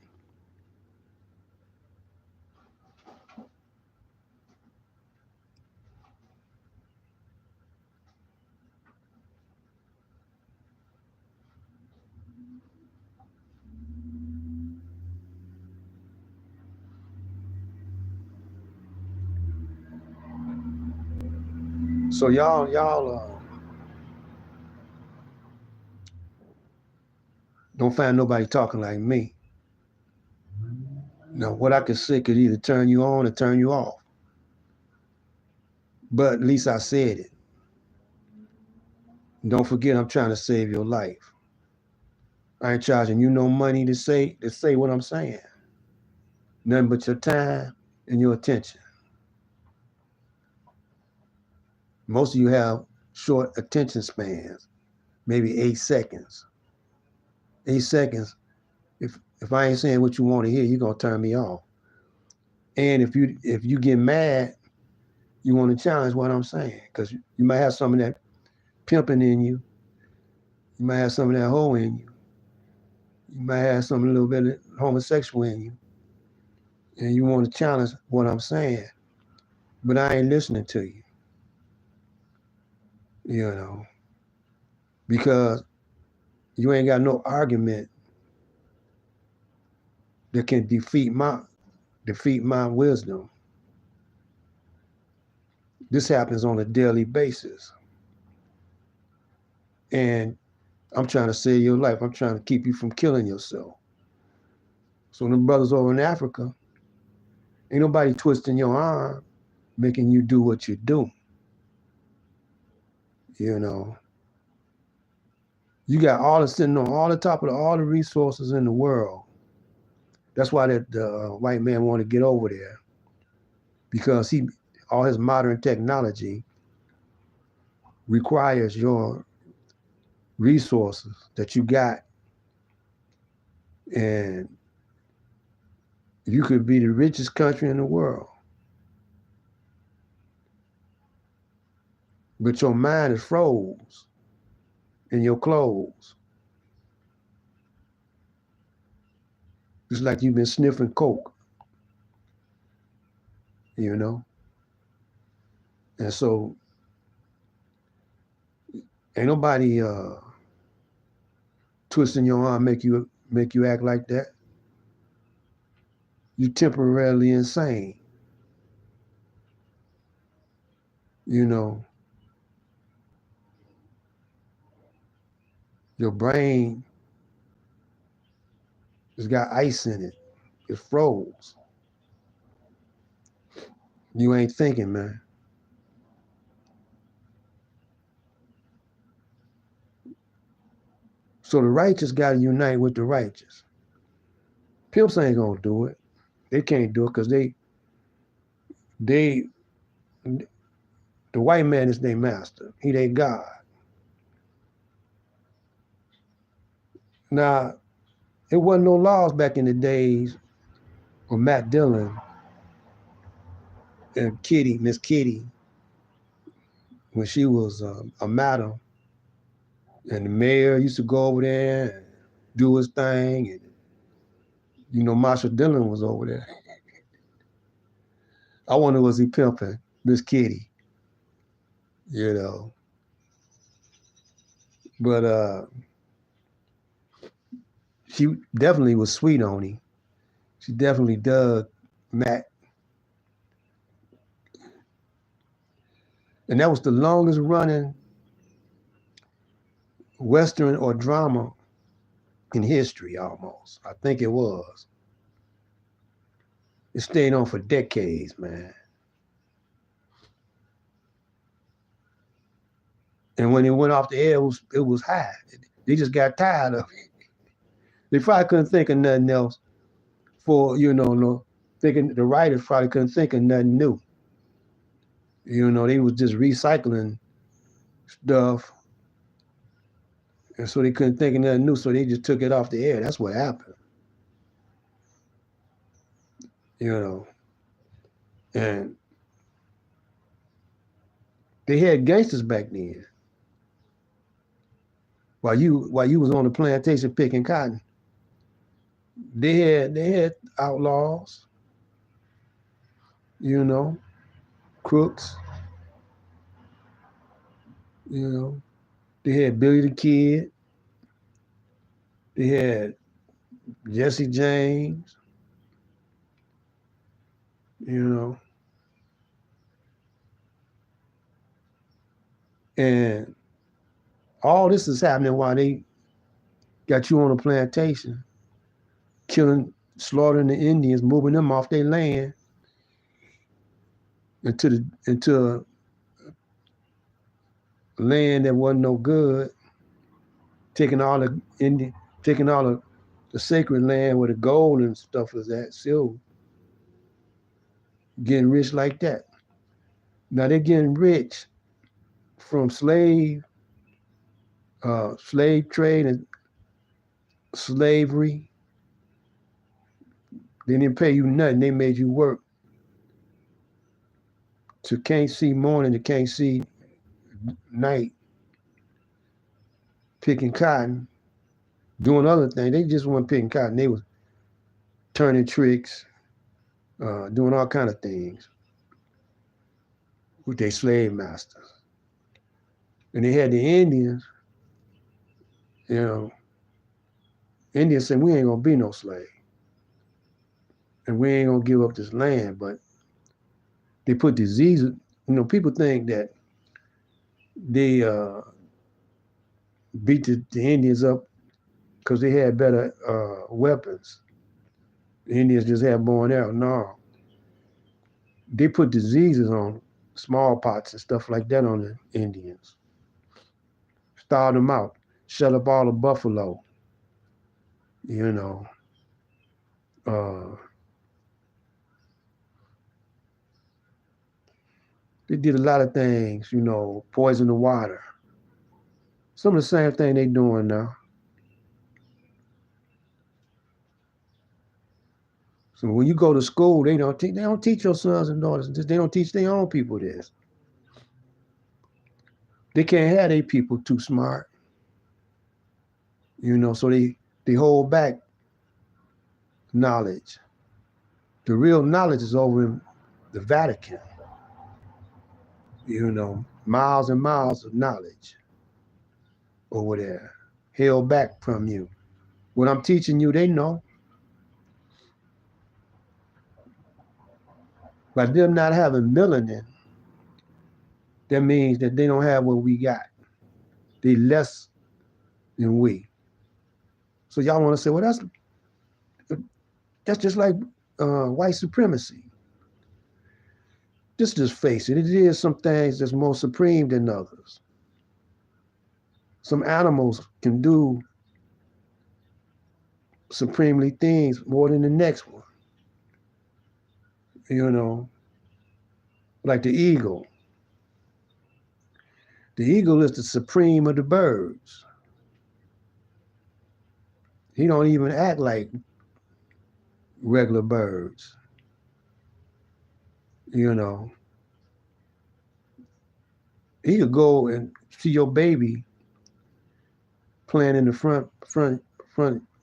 So y'all don't find nobody talking like me. Now, what I could say could either turn you on or turn you off. But at least I said it. Don't forget, I'm trying to save your life. I ain't charging you no money to say what I'm saying. Nothing but your time and your attention. Most of you have short attention spans, maybe 8 seconds. 8 seconds. If I ain't saying what you want to hear, you're gonna turn me off. And if you get mad, you want to challenge what I'm saying, because you might have some of that pimping in you. You might have some of that hoe in you. You might have some a little bit of homosexual in you. And you want to challenge what I'm saying. But I ain't listening to you. Because you ain't got no argument that can defeat my wisdom. This happens on a daily basis. And I'm trying to save your life. I'm trying to keep you from killing yourself. So the brothers over in Africa, ain't nobody twisting your arm, making you do what you do. You got all sitting on all the top of all the resources in the world. That's why the white man want to get over there, because all his modern technology requires your resources that you got, and you could be the richest country in the world, but your mind is froze in your clothes. It's like you've been sniffing coke, you know? And so ain't nobody twisting your arm make you act like that. You temporarily insane, you know. Your brain has got ice in it. It froze. You ain't thinking, man. So the righteous got to unite with the righteous. Pimps ain't gonna do it. They can't do it because they, the white man is their master. He their God. Now, it wasn't no laws back in the days of Matt Dillon and Miss Kitty, when she was a madam, and the mayor used to go over there and do his thing, and Marshall Dillon was over there. I wonder, was he pimping Miss Kitty? But she definitely was sweet on him. She definitely dug Matt. And that was the longest running Western or drama in history, almost. I think it was. It stayed on for decades, man. And when it went off the air, it was high. They just got tired of it. They probably couldn't think of nothing else thinking the writers probably couldn't think of nothing new. They was just recycling stuff. And so they couldn't think of nothing new, so they just took it off the air. That's what happened. And they had gangsters back then. While you was on the plantation picking cotton, they had outlaws, crooks, They had Billy the Kid. They had Jesse James, And all this is happening while they got you on a plantation, slaughtering the Indians, moving them off their land into a land that wasn't no good, taking all the sacred land where the gold and stuff was at, silver, getting rich like that. Now they're getting rich from slave trade and slavery. They didn't pay you nothing. They made you work to can't see morning to can't see night, picking cotton, doing other things. They just weren't picking cotton. They was turning tricks, doing all kind of things with their slave masters. And they had the Indians, Indians said, we ain't gonna be no slave. And we ain't gonna give up this land. But they put diseases, people think that they beat the Indians up because they had better weapons. The Indians just had bow and arrow. No. They put diseases on smallpox and stuff like that on the Indians. Starved them out. Shut up all the buffalo. They did a lot of things, poison the water. Some of the same thing they doing now. So when you go to school, they don't teach your sons and daughters this. They don't teach their own people this. They can't have their people too smart. So they hold back knowledge. The real knowledge is over in the Vatican. Miles and miles of knowledge over there, held back from you. What I'm teaching you, they know. By them not having melanin, that means that they don't have what we got. They less than we. So y'all want to say, well, that's just like white supremacy. Just face it. It is some things that's more supreme than others. Some animals can do supremely things more than the next one. Like the eagle. The eagle is the supreme of the birds. He don't even act like regular birds. He could go and see your baby playing in the front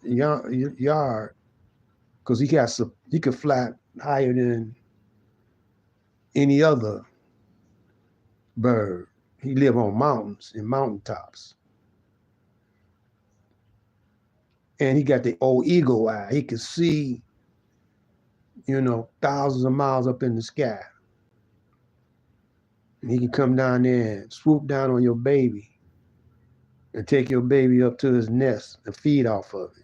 yard because he could fly higher than any other bird. He live on mountains and mountaintops. And he got the old eagle eye. He could see, thousands of miles up in the sky. And he can come down there and swoop down on your baby and take your baby up to his nest and feed off of it.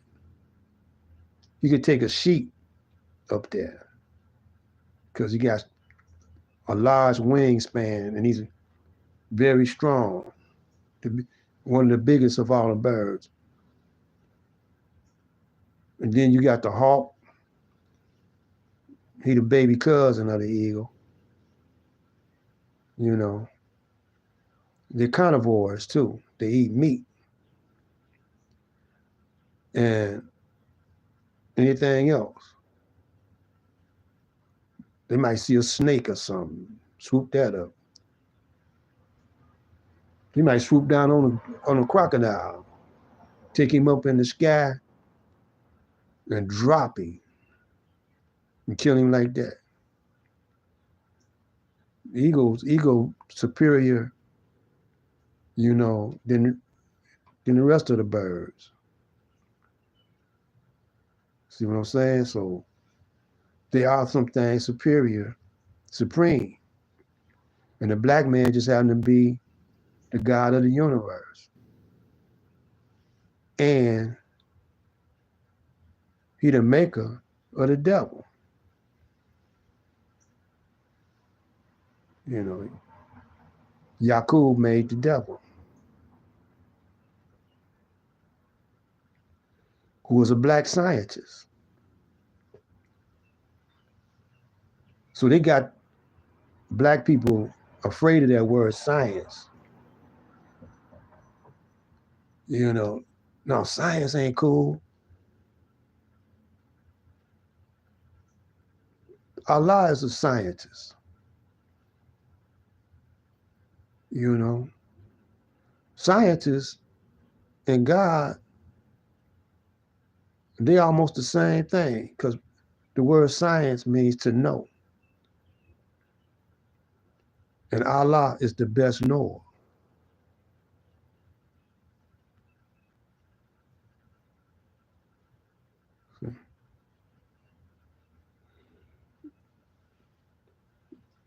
He could take a sheep up there because he got a large wingspan and he's very strong. One of the biggest of all the birds. And then you got the hawk. He the baby cousin of the eagle. They're carnivores too. They eat meat. And anything else. They might see a snake or something, swoop that up. He might swoop down on a crocodile, take him up in the sky, and drop him and kill him like that. Eagle superior, than the rest of the birds. See what I'm saying? So they are some things superior, supreme. And the black man just happened to be the God of the universe. And he the maker of the devil. Yakub made the devil, who was a black scientist. So they got black people afraid of that word science. No, science ain't cool. Allah is a scientist. Scientists and God, they almost the same thing because the word science means to know. And Allah is the best knower.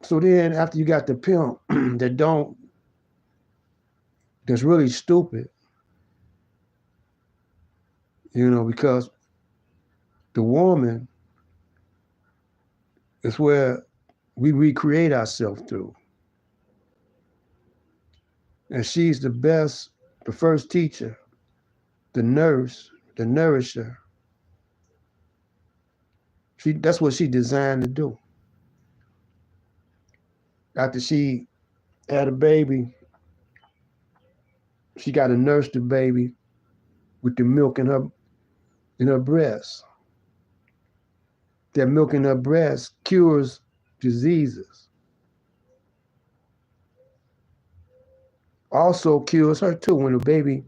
So then after you got the pimp that's really stupid, because the woman is where we recreate ourselves through. And she's the first teacher, the nurse, the nourisher. That's what she designed to do. After she had a baby, she got to nurse the baby with the milk in her breast. That milk in her breast cures diseases. Also cures her too. When the baby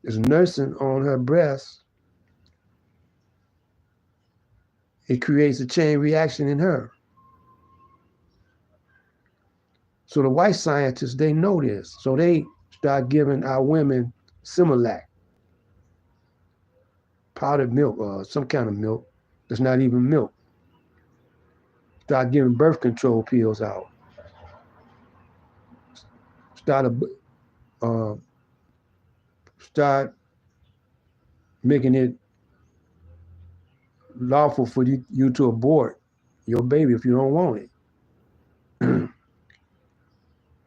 is nursing on her breast, it creates a chain reaction in her. So the white scientists, they know this. So they start giving our women Similac, powdered milk, or some kind of milk that's not even milk. Start giving birth control pills out. Start uh, start making it lawful for you to abort your baby if you don't want it.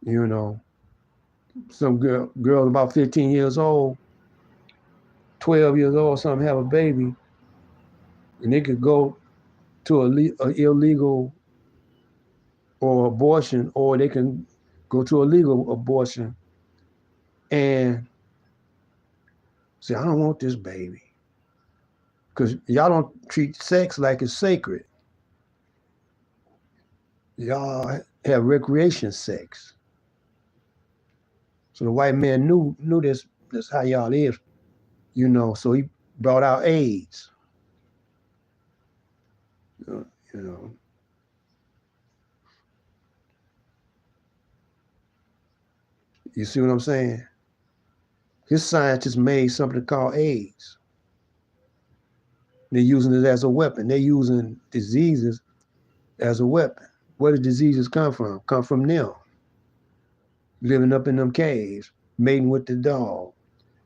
You know, some girls about 15 years old, 12 years old, some have a baby, and they could go to a illegal or abortion, or they can go to a legal abortion and say, I don't want this baby. Because y'all don't treat sex like it's sacred. Y'all have recreation sex. So the white man knew this. That's how y'all is, you know. So he brought out AIDS. You know, you see what I'm saying? His scientists made something called AIDS. They're using it as a weapon. They're using diseases as a weapon. Where do diseases come from? Come from them living up in them caves, mating with the dog.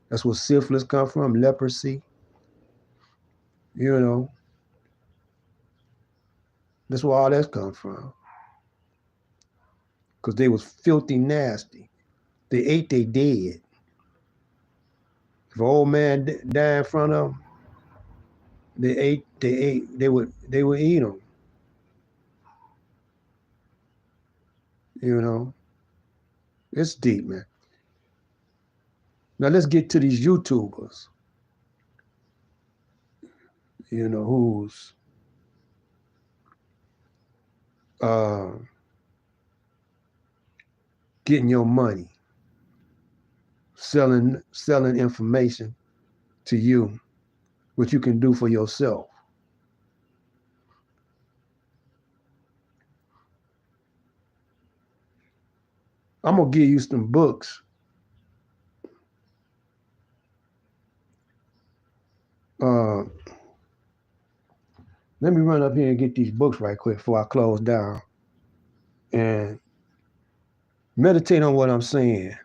That's where syphilis come from, leprosy. You know, that's where all that's come from. Because they was filthy nasty. They ate they dead. If an old man died in front of them, they would eat them. You know, it's deep, man. Now let's get to these YouTubers. You know, who's uh, getting your money, selling information to you, what you can do for yourself. I'm gonna give you some books. Uh, let me run up here and get these books right quick before I close down and meditate on what I'm saying.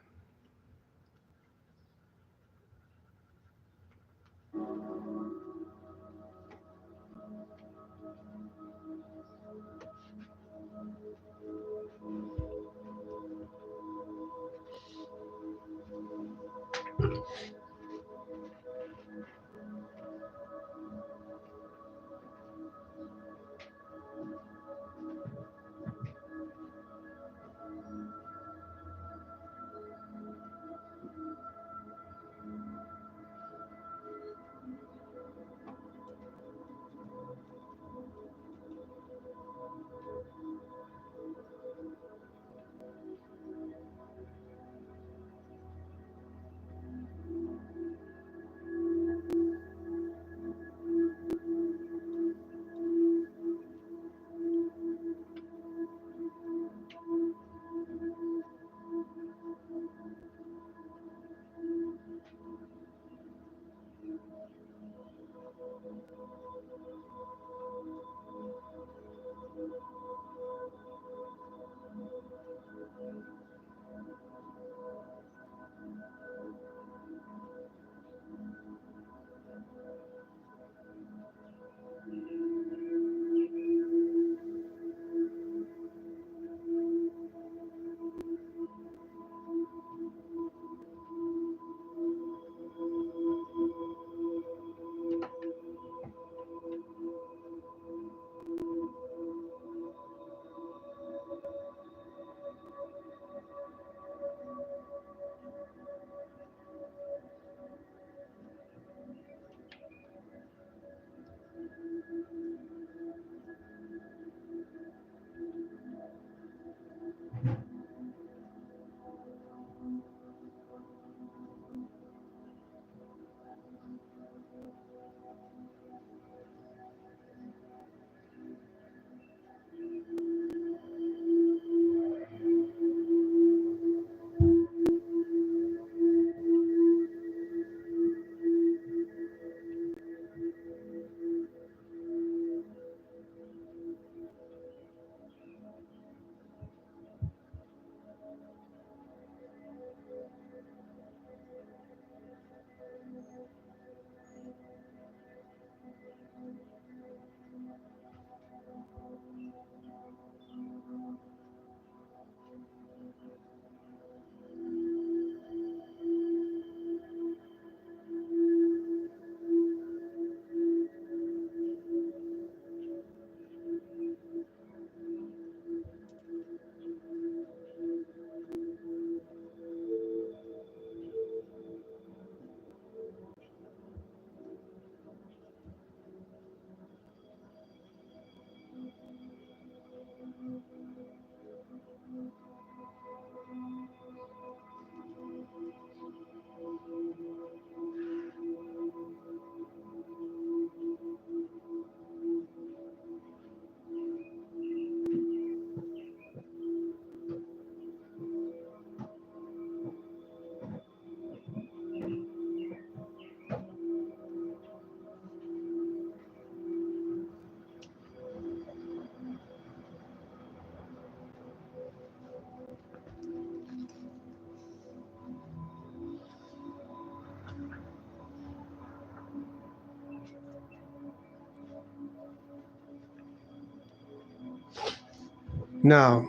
Now,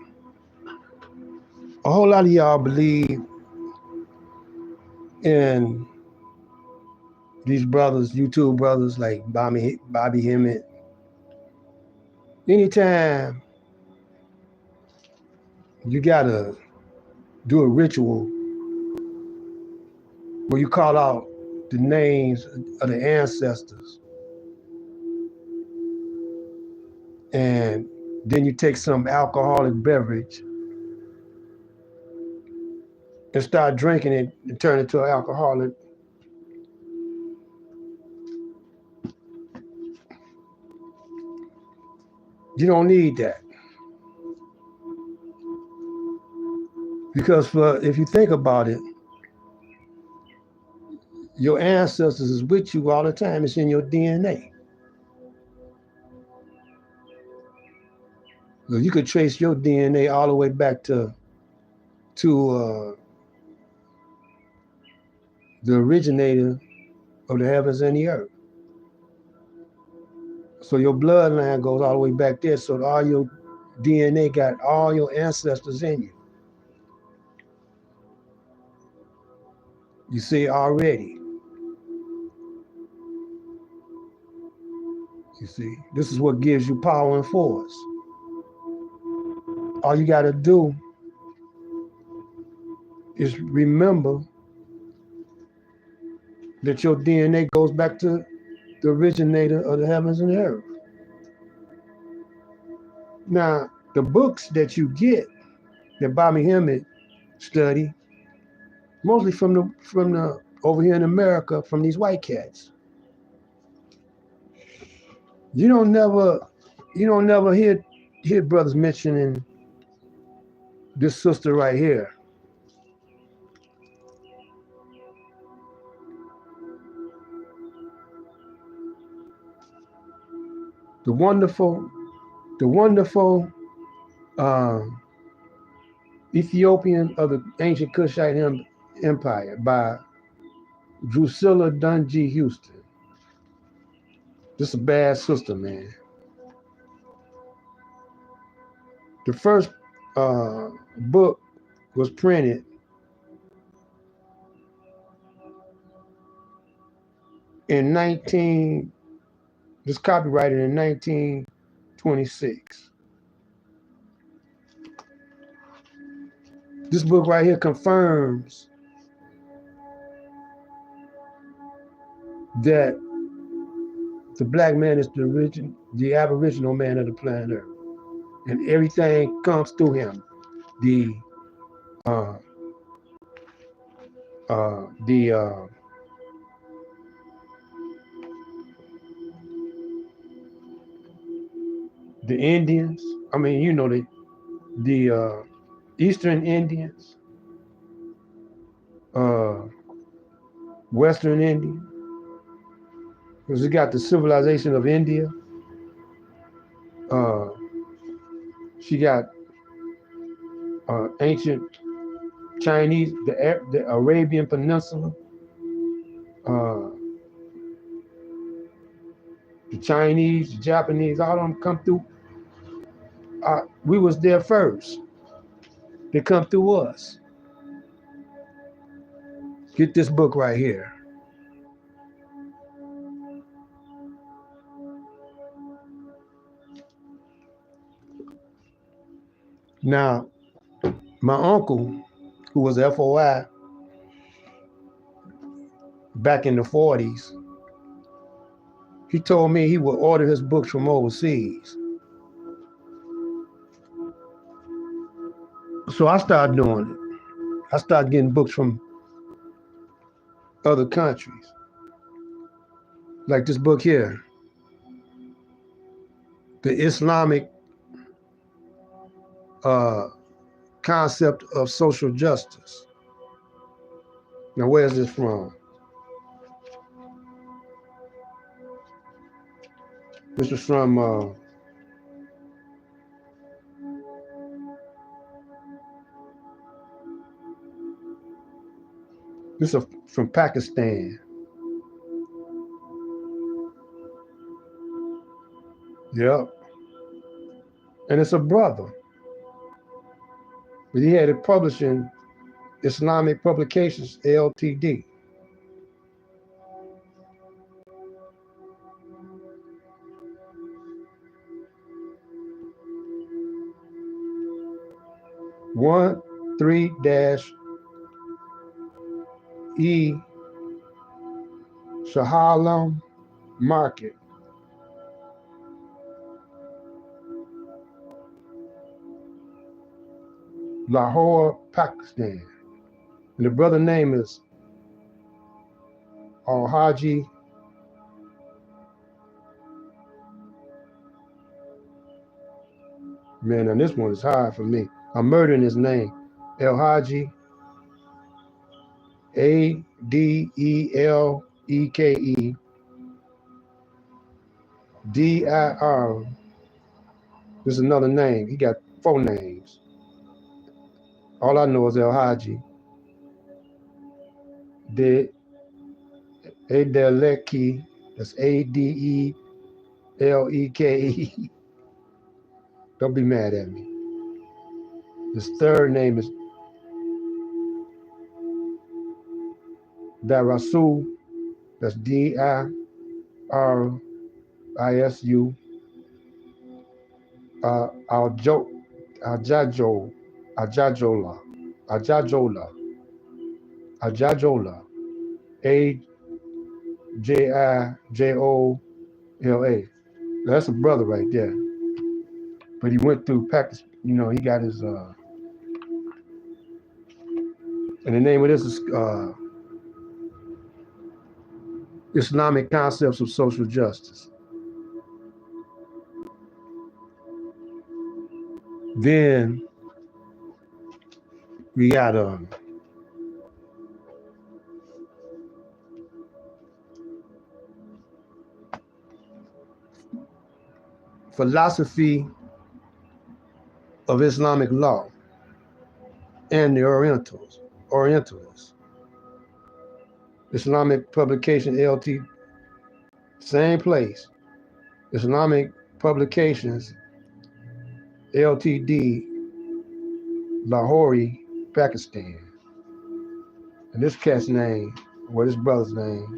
a whole lot of y'all believe in these brothers, YouTube brothers like Bobby Hemmett. Anytime you gotta do a ritual where you call out the names of the ancestors, and then you take some alcoholic beverage and start drinking it and turn it to an alcoholic, you don't need that. Because if you think about it, your ancestors is with you all the time. It's in your DNA. So you could trace your DNA all the way back to the originator of the heavens and the earth. So your bloodline goes all the way back there. So all your DNA got all your ancestors in you. You see already. You see, this is what gives you power and force. All you got to do is remember that your DNA goes back to the originator of the heavens and the earth. Now, the books that you get that Bobby Hemmett study, mostly from the over here in America, from these white cats. You don't never hear brothers mentioning this sister right here. The wonderful Ethiopian of the ancient Kushite Empire by Drusilla Dungy Houston. This is a bad sister, man. The first book was printed in copyrighted in 1926. This book right here confirms that the black man is the aboriginal man of the planet Earth, and everything comes through him. The Indians. I mean, you know, the Eastern Indians, Western Indian, because we got the civilization of India. She got ancient Chinese, the Arabian Peninsula, the Chinese, the Japanese, all of them come through. We was there first. They come through us. Get this book right here. Now, my uncle, who was FOI back in the 40s, he told me he would order his books from overseas. So I started doing it. I started getting books from other countries. Like this book here, The Islamic Concept of Social Justice. Now, where's this from? This is from this is from Pakistan. Yep. And it's a brother. But he had it publishing Islamic Publications Ltd. One 3-E Shahalam Market, Lahore, Pakistan. And the brother name is Al-Haji Man, and this one is hard for me. I'm murdering his name. Al-Haji Adeleke Dir. This is another name. He got 4 names. All I know is Al-Haji Adeleke. That's Adeleke. Don't be mad at me. His third name is Darasu. That's Dirisu. Ajajola. Ajijola. That's a brother right there. But he went through Pakistan. You know, he got his. And the name of this is Islamic Concepts of Social Justice. Then we got Philosophy of Islamic Law and the Orientalists. Islamic Publication Ltd. Same place. Islamic Publications Ltd. Lahore, Pakistan. And this cat's name, or this brother's name,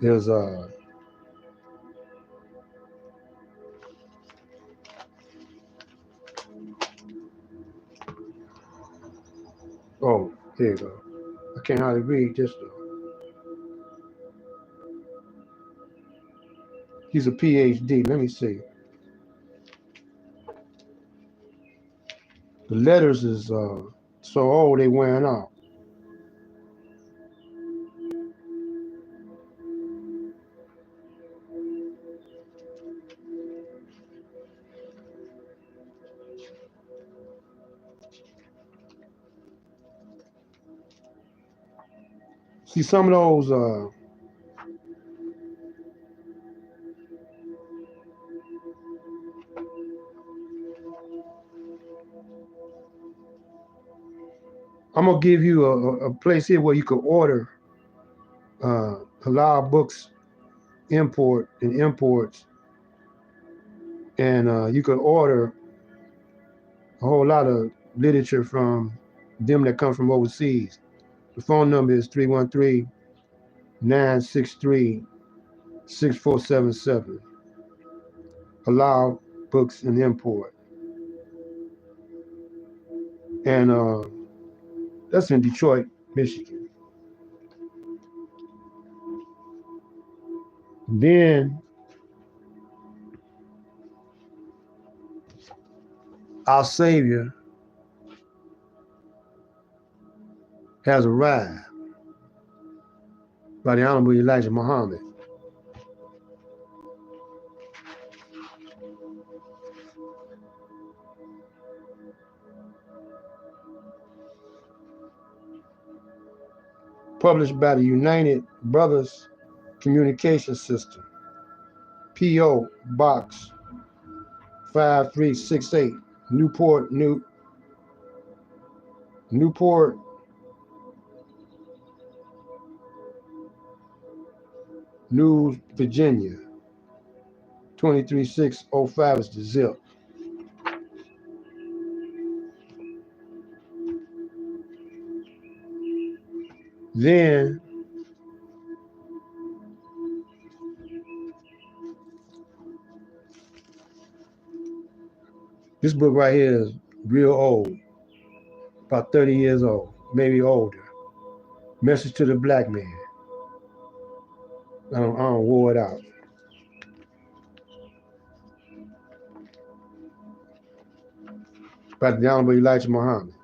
is oh, here you go. I can't hardly read this though. He's a PhD. Let me see. The letters is so old they wearing out. See some of those I'm gonna give you a place here where you could order halal books, import and imports, and you could order a whole lot of literature from them that come from overseas. The phone number is 313-963-6477. Halal books and import, and that's in Detroit, Michigan. Then our Savior has arrived by the Honorable Elijah Muhammad. Published by the United Brothers Communication System, P.O. Box 5368, Newport News, Virginia. 23605 is the zip. Then this book right here is real old, about 30 years old, maybe older. Message to the Black Man. I don't wore it out. About the Honorable Elijah Muhammad.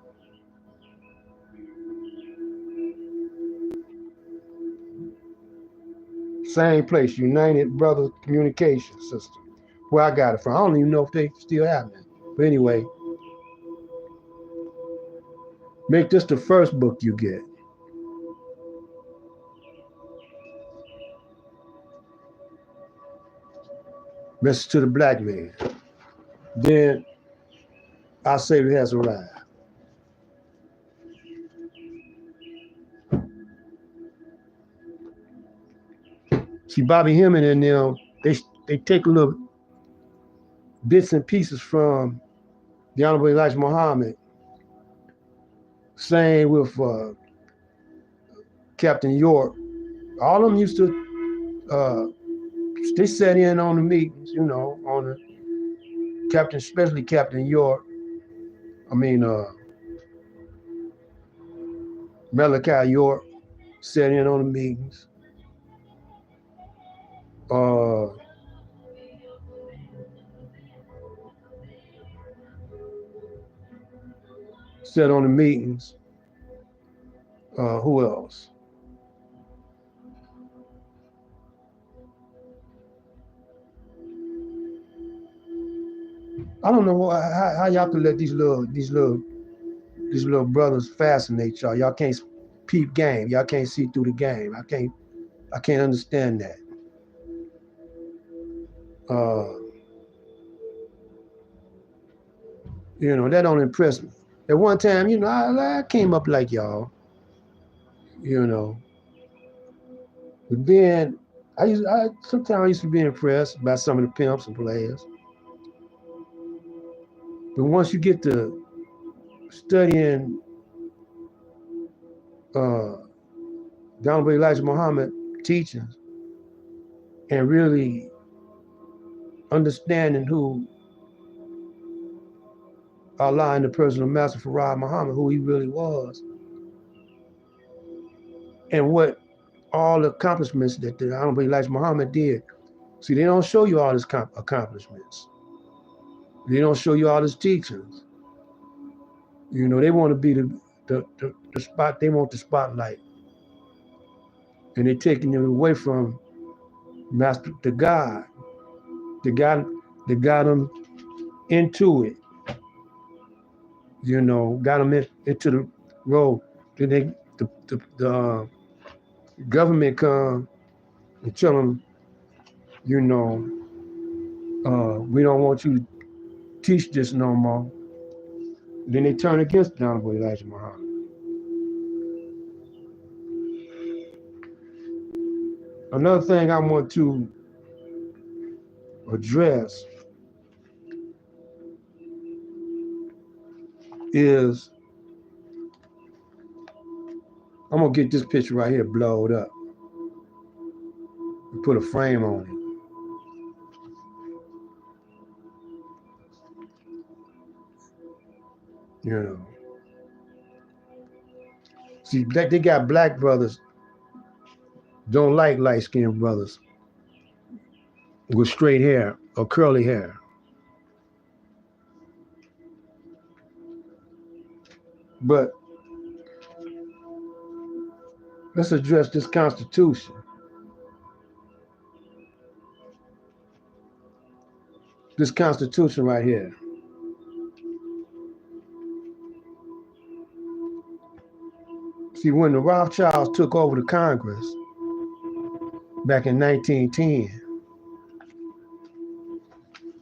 Same place, United Brothers Communication System, where I got it from. I don't even know if they still have it. But anyway, make this the first book you get. Message to the Black Man. Then Our Savior Has Arrived. See, Bobby Hemming and them, they take little bits and pieces from the Honorable Elijah Muhammad. Same with Captain York. All of them used to, they sat in on the meetings, on the Captain, especially Captain York. Malachi York sat in on the meetings. Sat on the meetings. Who else? I don't know how y'all can let these little brothers fascinate y'all. Y'all can't peep game. Y'all can't see through the game. I can't understand that. That don't impress me. At one time, I came up like y'all. But then sometimes I used to be impressed by some of the pimps and players. But once you get to studying the Honorable Elijah Muhammad teachings and really understanding who Allah and the personal master Farad Muhammad, who he really was, and what all the accomplishments that the Honorable Elijah Muhammad did. See, they don't show you all his accomplishments. They don't show you all his teachings. They want to be the spot. They want the spotlight, and they're taking it away from Master, the God, that got them into it. Got them into the road. Then the government come and tell them, we don't want you to teach this no more. Then they turn against the Honorable Elijah Muhammad. Another thing I want to address is, I'm gonna get this picture right here blowed up and put a frame on it. See, they got black brothers don't like light-skinned brothers with straight hair or curly hair. But let's address this Constitution. This Constitution right here. See, when the Rothschilds took over the Congress back in 1910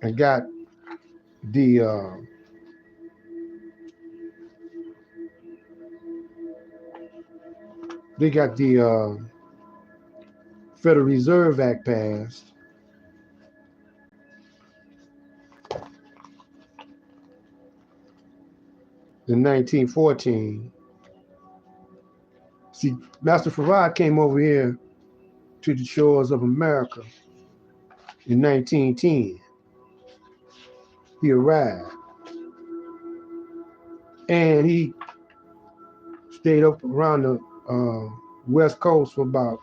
and got the Federal Reserve Act passed, in 1914, See, Master Farad came over here to the shores of America in 1910. He arrived. And he stayed up around the West Coast for about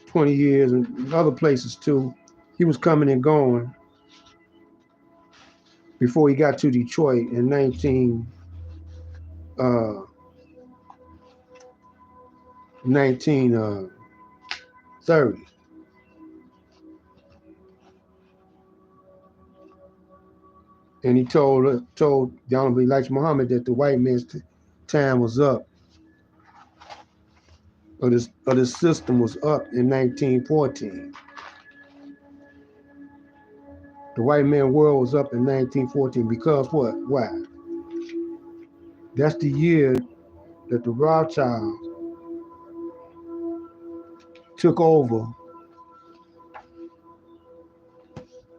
20 years and other places too. He was coming and going before he got to Detroit in 1930. And he told the Honorable Elijah Muhammad that the white man's time was up, or the system was up in 1914. The white man world was up in 1914 because what? Why? That's the year that the Rothschilds took over,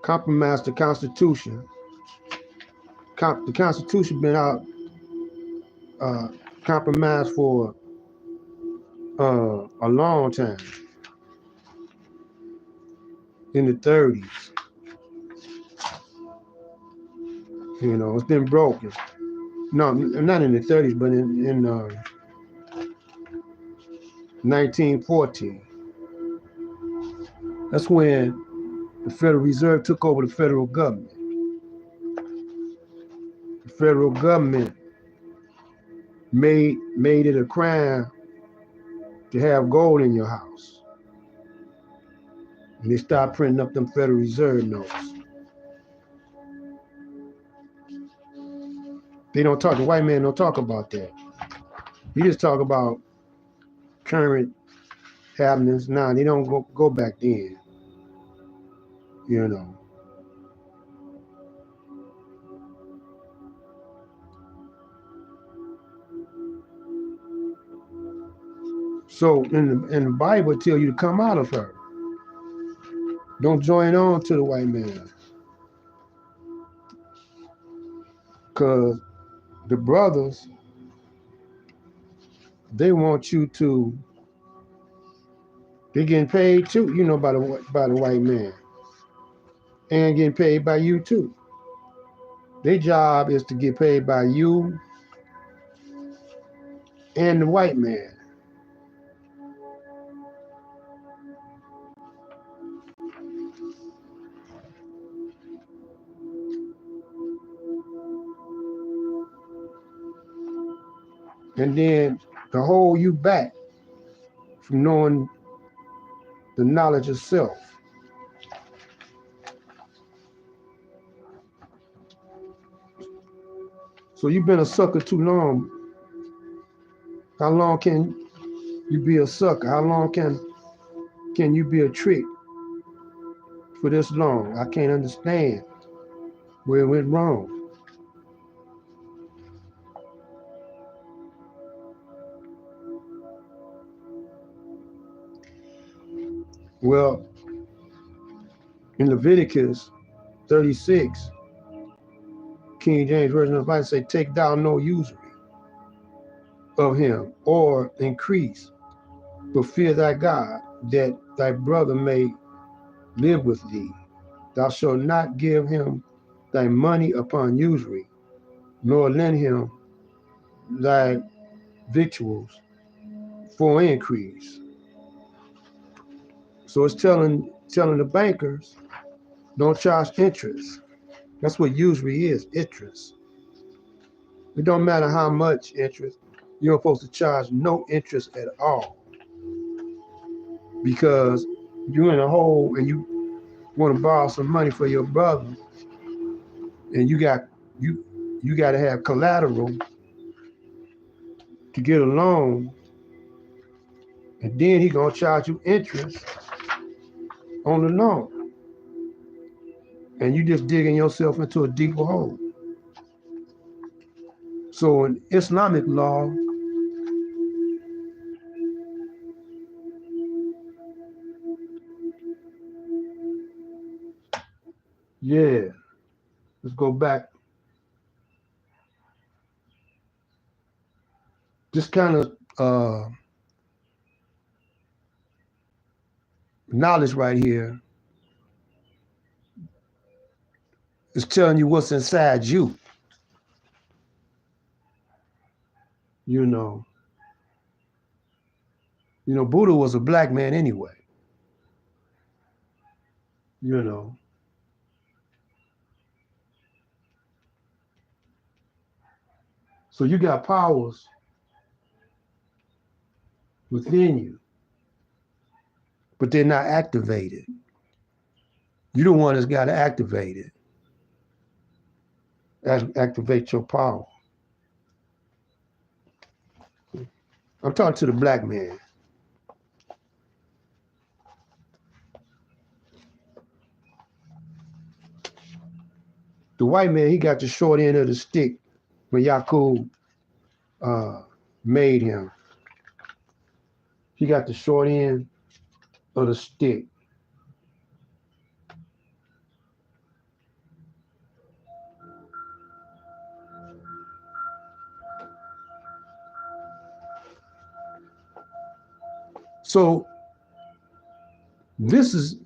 compromised the Constitution. The Constitution been out compromised for a long time, in the 30s. You know, it's been broken. No, not in the 30s, but in 1914. That's when the Federal Reserve took over the federal government. The federal government made it a crime to have gold in your house. And they started printing up them Federal Reserve notes. They don't talk, the white man don't talk about that. He just talk about current happenings. Nah, they don't go back then, you know. So in the Bible it tell you to come out of her. Don't join on to the white man. Because the brothers, they want you to, they're getting paid too, you know, by the white man. And getting paid by you too. Their job is to get paid by you and the white man. And then to hold you back from knowing the knowledge of self. So you've been a sucker too long. How long can you be a sucker? How long can you be a trick for this long? I can't understand where it went wrong. Well, in Leviticus 36, King James Version of the Bible say, take thou no usury of him, or increase, but fear thy God, that thy brother may live with thee. Thou shalt not give him thy money upon usury, nor lend him thy victuals for increase. So it's telling the bankers, don't charge interest. That's what usury is, interest. It don't matter how much interest, you're supposed to charge no interest at all. Because you're in a hole and you want to borrow some money for your brother, and you got to have collateral to get a loan, and then he gonna charge you interest on the loan, and you just digging yourself into a deeper hole. So in Islamic law, yeah, let's go back. Just kind of knowledge right here is telling you what's inside you. You know, Buddha was a black man anyway. You know, so you got powers within you, but they're not activated. You're the one that's got to activate it. Activate your power. I'm talking to the black man. The white man, he got the short end of the stick when Yakub made him. He got the short end of the stick. So this is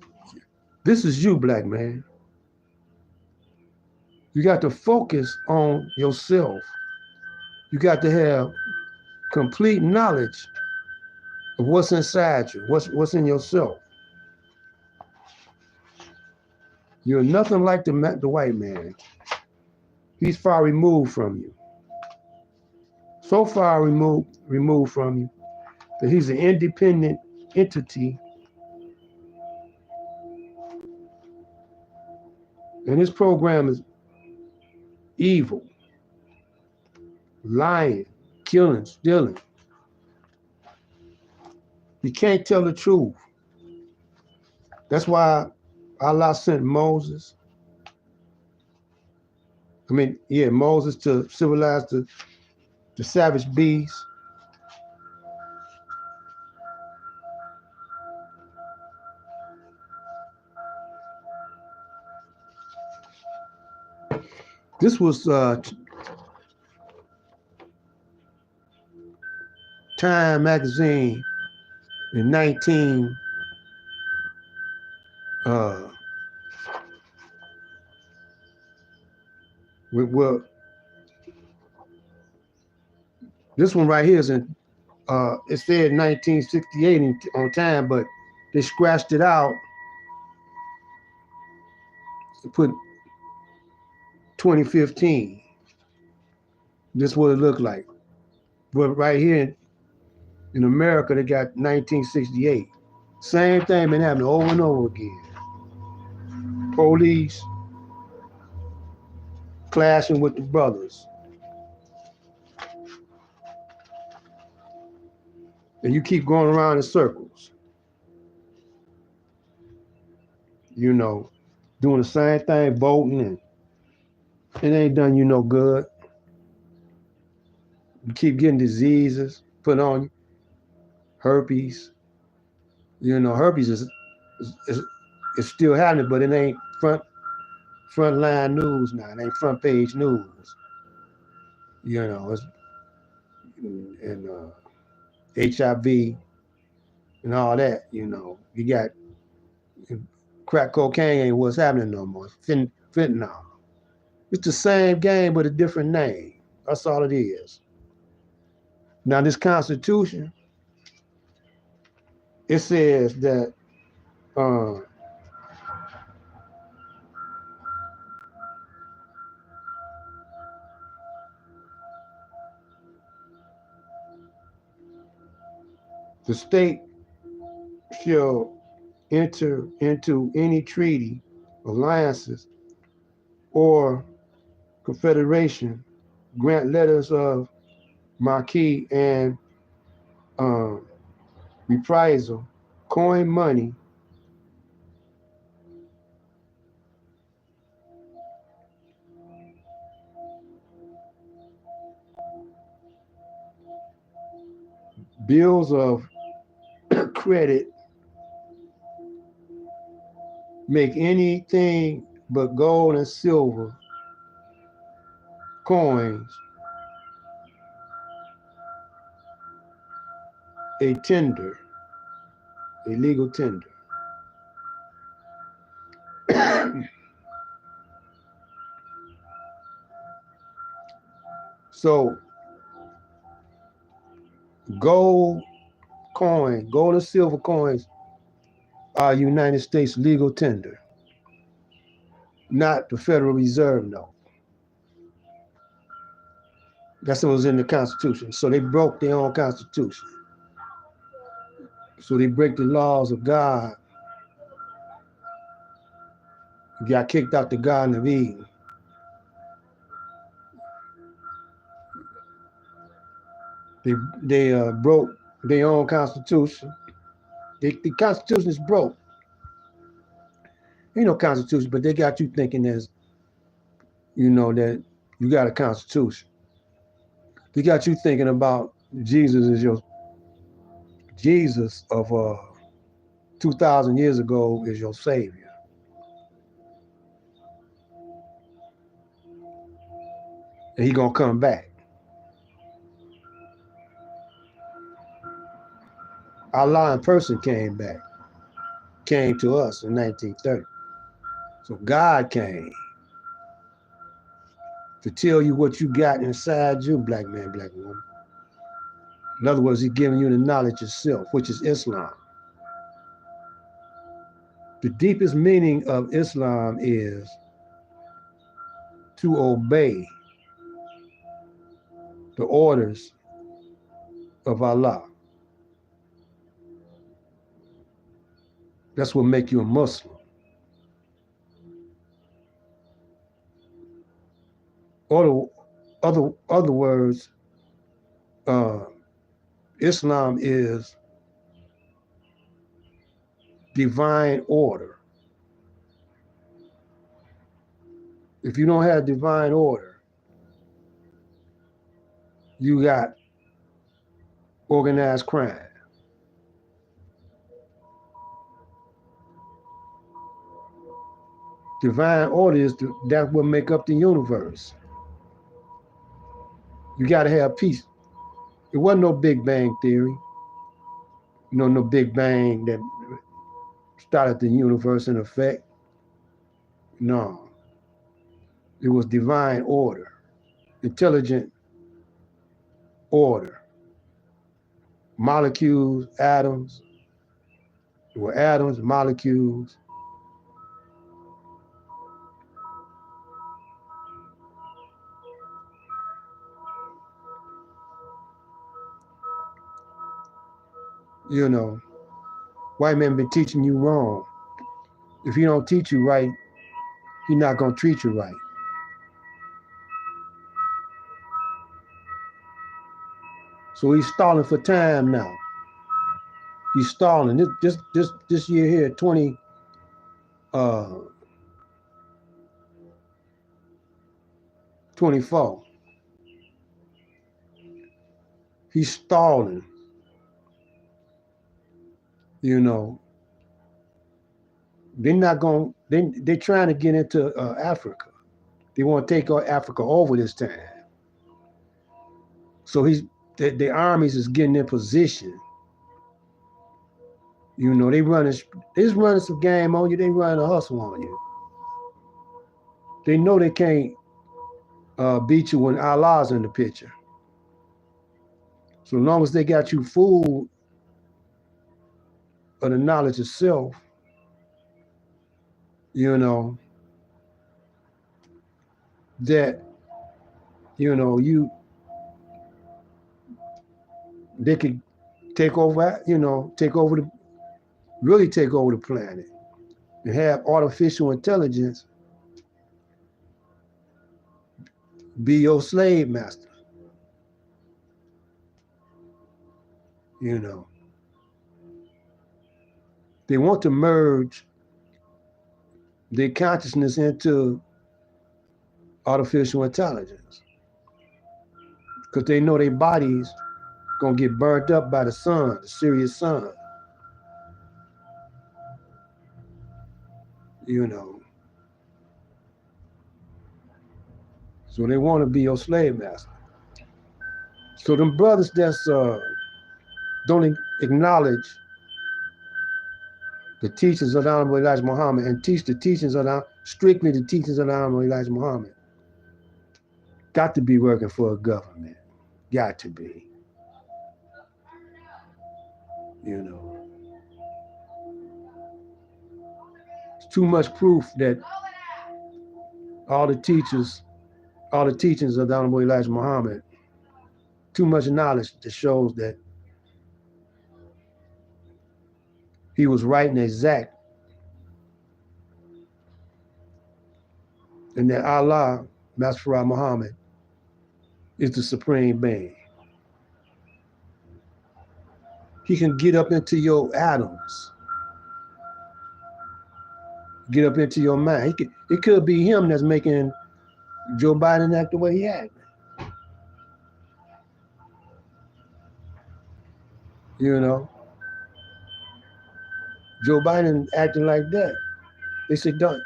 you, black man. You got to focus on yourself. You got to have complete knowledge of what's inside you, what's in yourself. You're nothing like the white man. He's far removed from you. So far removed from you that he's an independent entity, and his program is evil, lying, killing, stealing. You can't tell the truth. That's why Allah sent Moses. Moses to civilize the savage beasts. This was Time magazine in 19 well, this one right here is in it said 1968 on Time, but they scratched it out and put 2015. This is what it looked like. But right here in America, they got 1968. Same thing been happening over and over again. Police clashing with the brothers. And you keep going around in circles. Doing the same thing, voting, and it ain't done you no good. You keep getting diseases put on you. Herpes. Herpes is still happening, but it ain't frontline news now. It ain't front page news. It's and HIV and all that. You got crack cocaine ain't what's happening no more. Fentanyl. It's the same game but a different name. That's all it is. Now this Constitution, it says that the state shall enter into any treaty, alliances, or confederation, grant letters of marque and reprisal, coin money, bills of credit, make anything but gold and silver coins, a tender, a legal tender. So gold and silver coins are United States legal tender, not the Federal Reserve note. That's what was in the Constitution. So they broke their own Constitution. So they break the laws of God. Got kicked out the Garden of Eden. They broke their own Constitution. The Constitution is broke. Ain't no Constitution, but they got you thinking that you got a Constitution. They got you thinking about Jesus of 2,000 years ago is your Savior. And he gonna come back. Allah in person came to us in 1930. So God came to tell you what you got inside you, black man, black woman. In other words, he's giving you the knowledge of self, which is Islam. The deepest meaning of Islam is to obey the orders of Allah. That's what makes you a Muslim. Other words, Islam is divine order. If you don't have divine order, you got organized crime. Divine order is that's what make up the universe. You got to have peace. It wasn't no Big Bang theory. No Big Bang that started the universe in effect. No. It was divine order, intelligent order. Molecules, atoms. There were atoms, molecules. White men been teaching you wrong. If he don't teach you right, he's not gonna treat you right. So he's stalling for time now. He's stalling. This year here, 2024. He's stalling. They're trying to get into Africa. They want to take Africa over this time. So the armies is getting in position. They running some game on you. They running a hustle on you. They know they can't beat you when Allah's in the picture. So long as they got you fooled of the knowledge of self, that they could take over really take over the planet and have artificial intelligence be your slave master. They want to merge their consciousness into artificial intelligence because they know their bodies gonna get burnt up by the sun, the Sirius sun. So they want to be your slave master. So them brothers that's don't acknowledge the teachings of the Honorable Elijah Muhammad and teach the teachings of strictly the teachings of the Honorable Elijah Muhammad, got to be working for a government. Got to be. You know. It's too much proof that all the teachings of the Honorable Elijah Muhammad, too much knowledge that shows that he was right and exact, and that Allah, Master Muhammad, is the supreme being. He can get up into your atoms, get up into your mind. It could be him that's making Joe Biden act the way he acts. You know, Joe Biden acting like that. They said, "Don't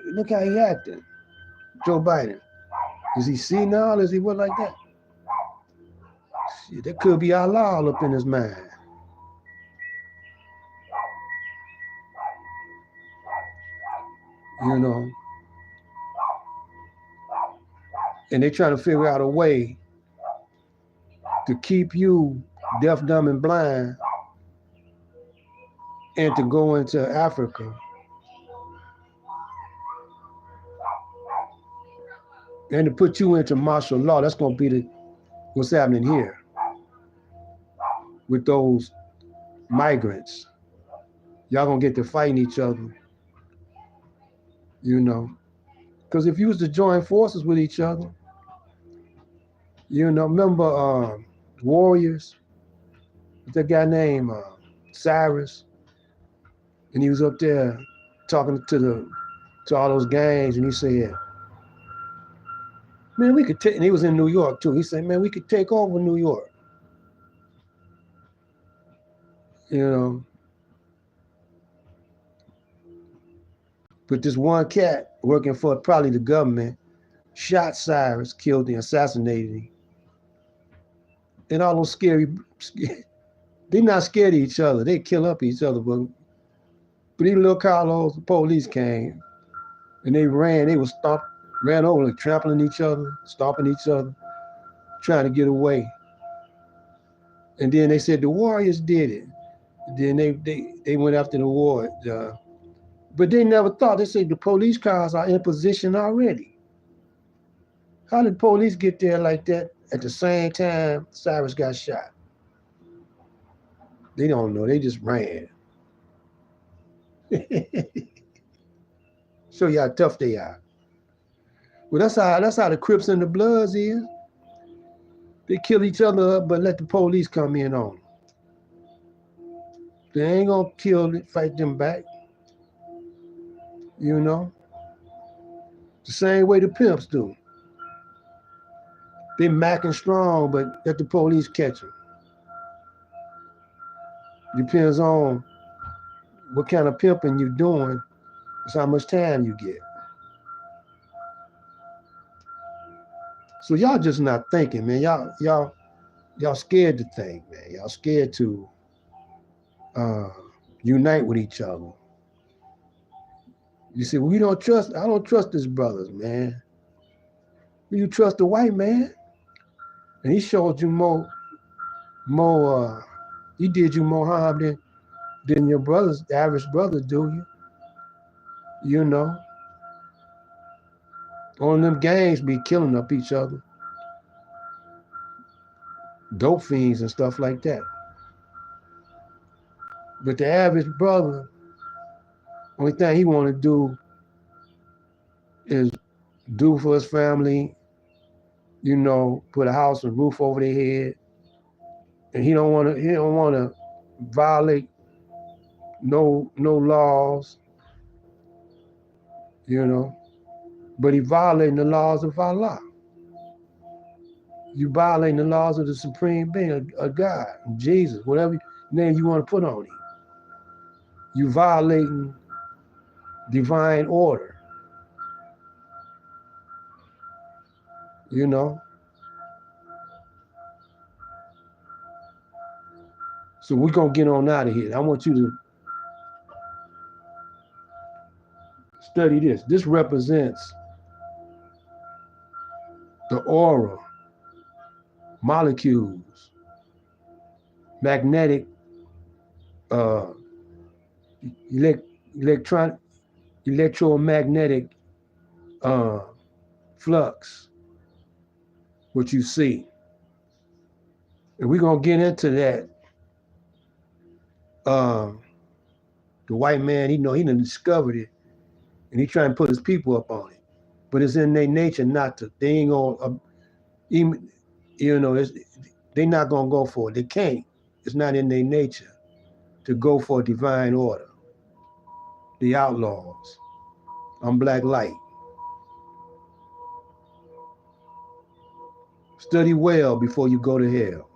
look how he acting." Joe Biden, is he senile? Is he what like that? Shit, there could be Allah all up in his mind. You know, and they're trying to figure out a way to keep you deaf, dumb, and blind, and to go into Africa and to put you into martial law. That's going to be what's happening here with those migrants. Y'all going to get to fighting each other, you know. Because if you was to join forces with each other, you know, remember Warriors? That guy named Cyrus, and he was up there talking to all those gangs, and he said, "Man, we could take." And he was in New York too. He said, "Man, we could take over New York." You know, but this one cat working for probably the government shot Cyrus, killed him, assassinated him, and all those scary. They're not scared of each other. They kill up each other, but these little Carlos, the police came, and they ran. They ran over, like, trampling each other, stomping each other, trying to get away. And then they said the Warriors did it. Then they went after the war. But they never thought. They said the police cars are in position already. How did police get there like that at the same time Cyrus got shot? They don't know. They just ran. Show you how tough they are. Well, that's how the Crips and the Bloods is. They kill each other up, but let the police come in on them. They ain't gonna fight them back. You know? The same way the pimps do. They macking strong, but let the police catch them. Depends on what kind of pimping you're doing. That's how much time you get. So y'all just not thinking, man. Y'all scared to think, man. Y'all scared to unite with each other. You say, well, I don't trust his brothers, man. You trust the white man? And he showed you he did you more harm than your brothers, the average brother do you. You know? All them gangs be killing up each other. Dope fiends and stuff like that. But the average brother, only thing he want to do is do for his family, you know, put a house and roof over their head. And he don't want to violate no laws, you know. But he violating the laws of Allah. You violating the laws of the supreme being, of God, Jesus, whatever name you want to put on him. You violating divine order. You know. So we're gonna get on out of here. I want you to study this. This represents the aura, molecules, magnetic, electromagnetic flux, what you see. And we're gonna get into that. The white man, he done discovered it, and he trying to put his people up on it. But it's in their nature not to. They ain't gonna, even, they not gonna go for it. They can't. It's not in their nature to go for divine order. The outlaws. I'm black light. Study well before you go to hell.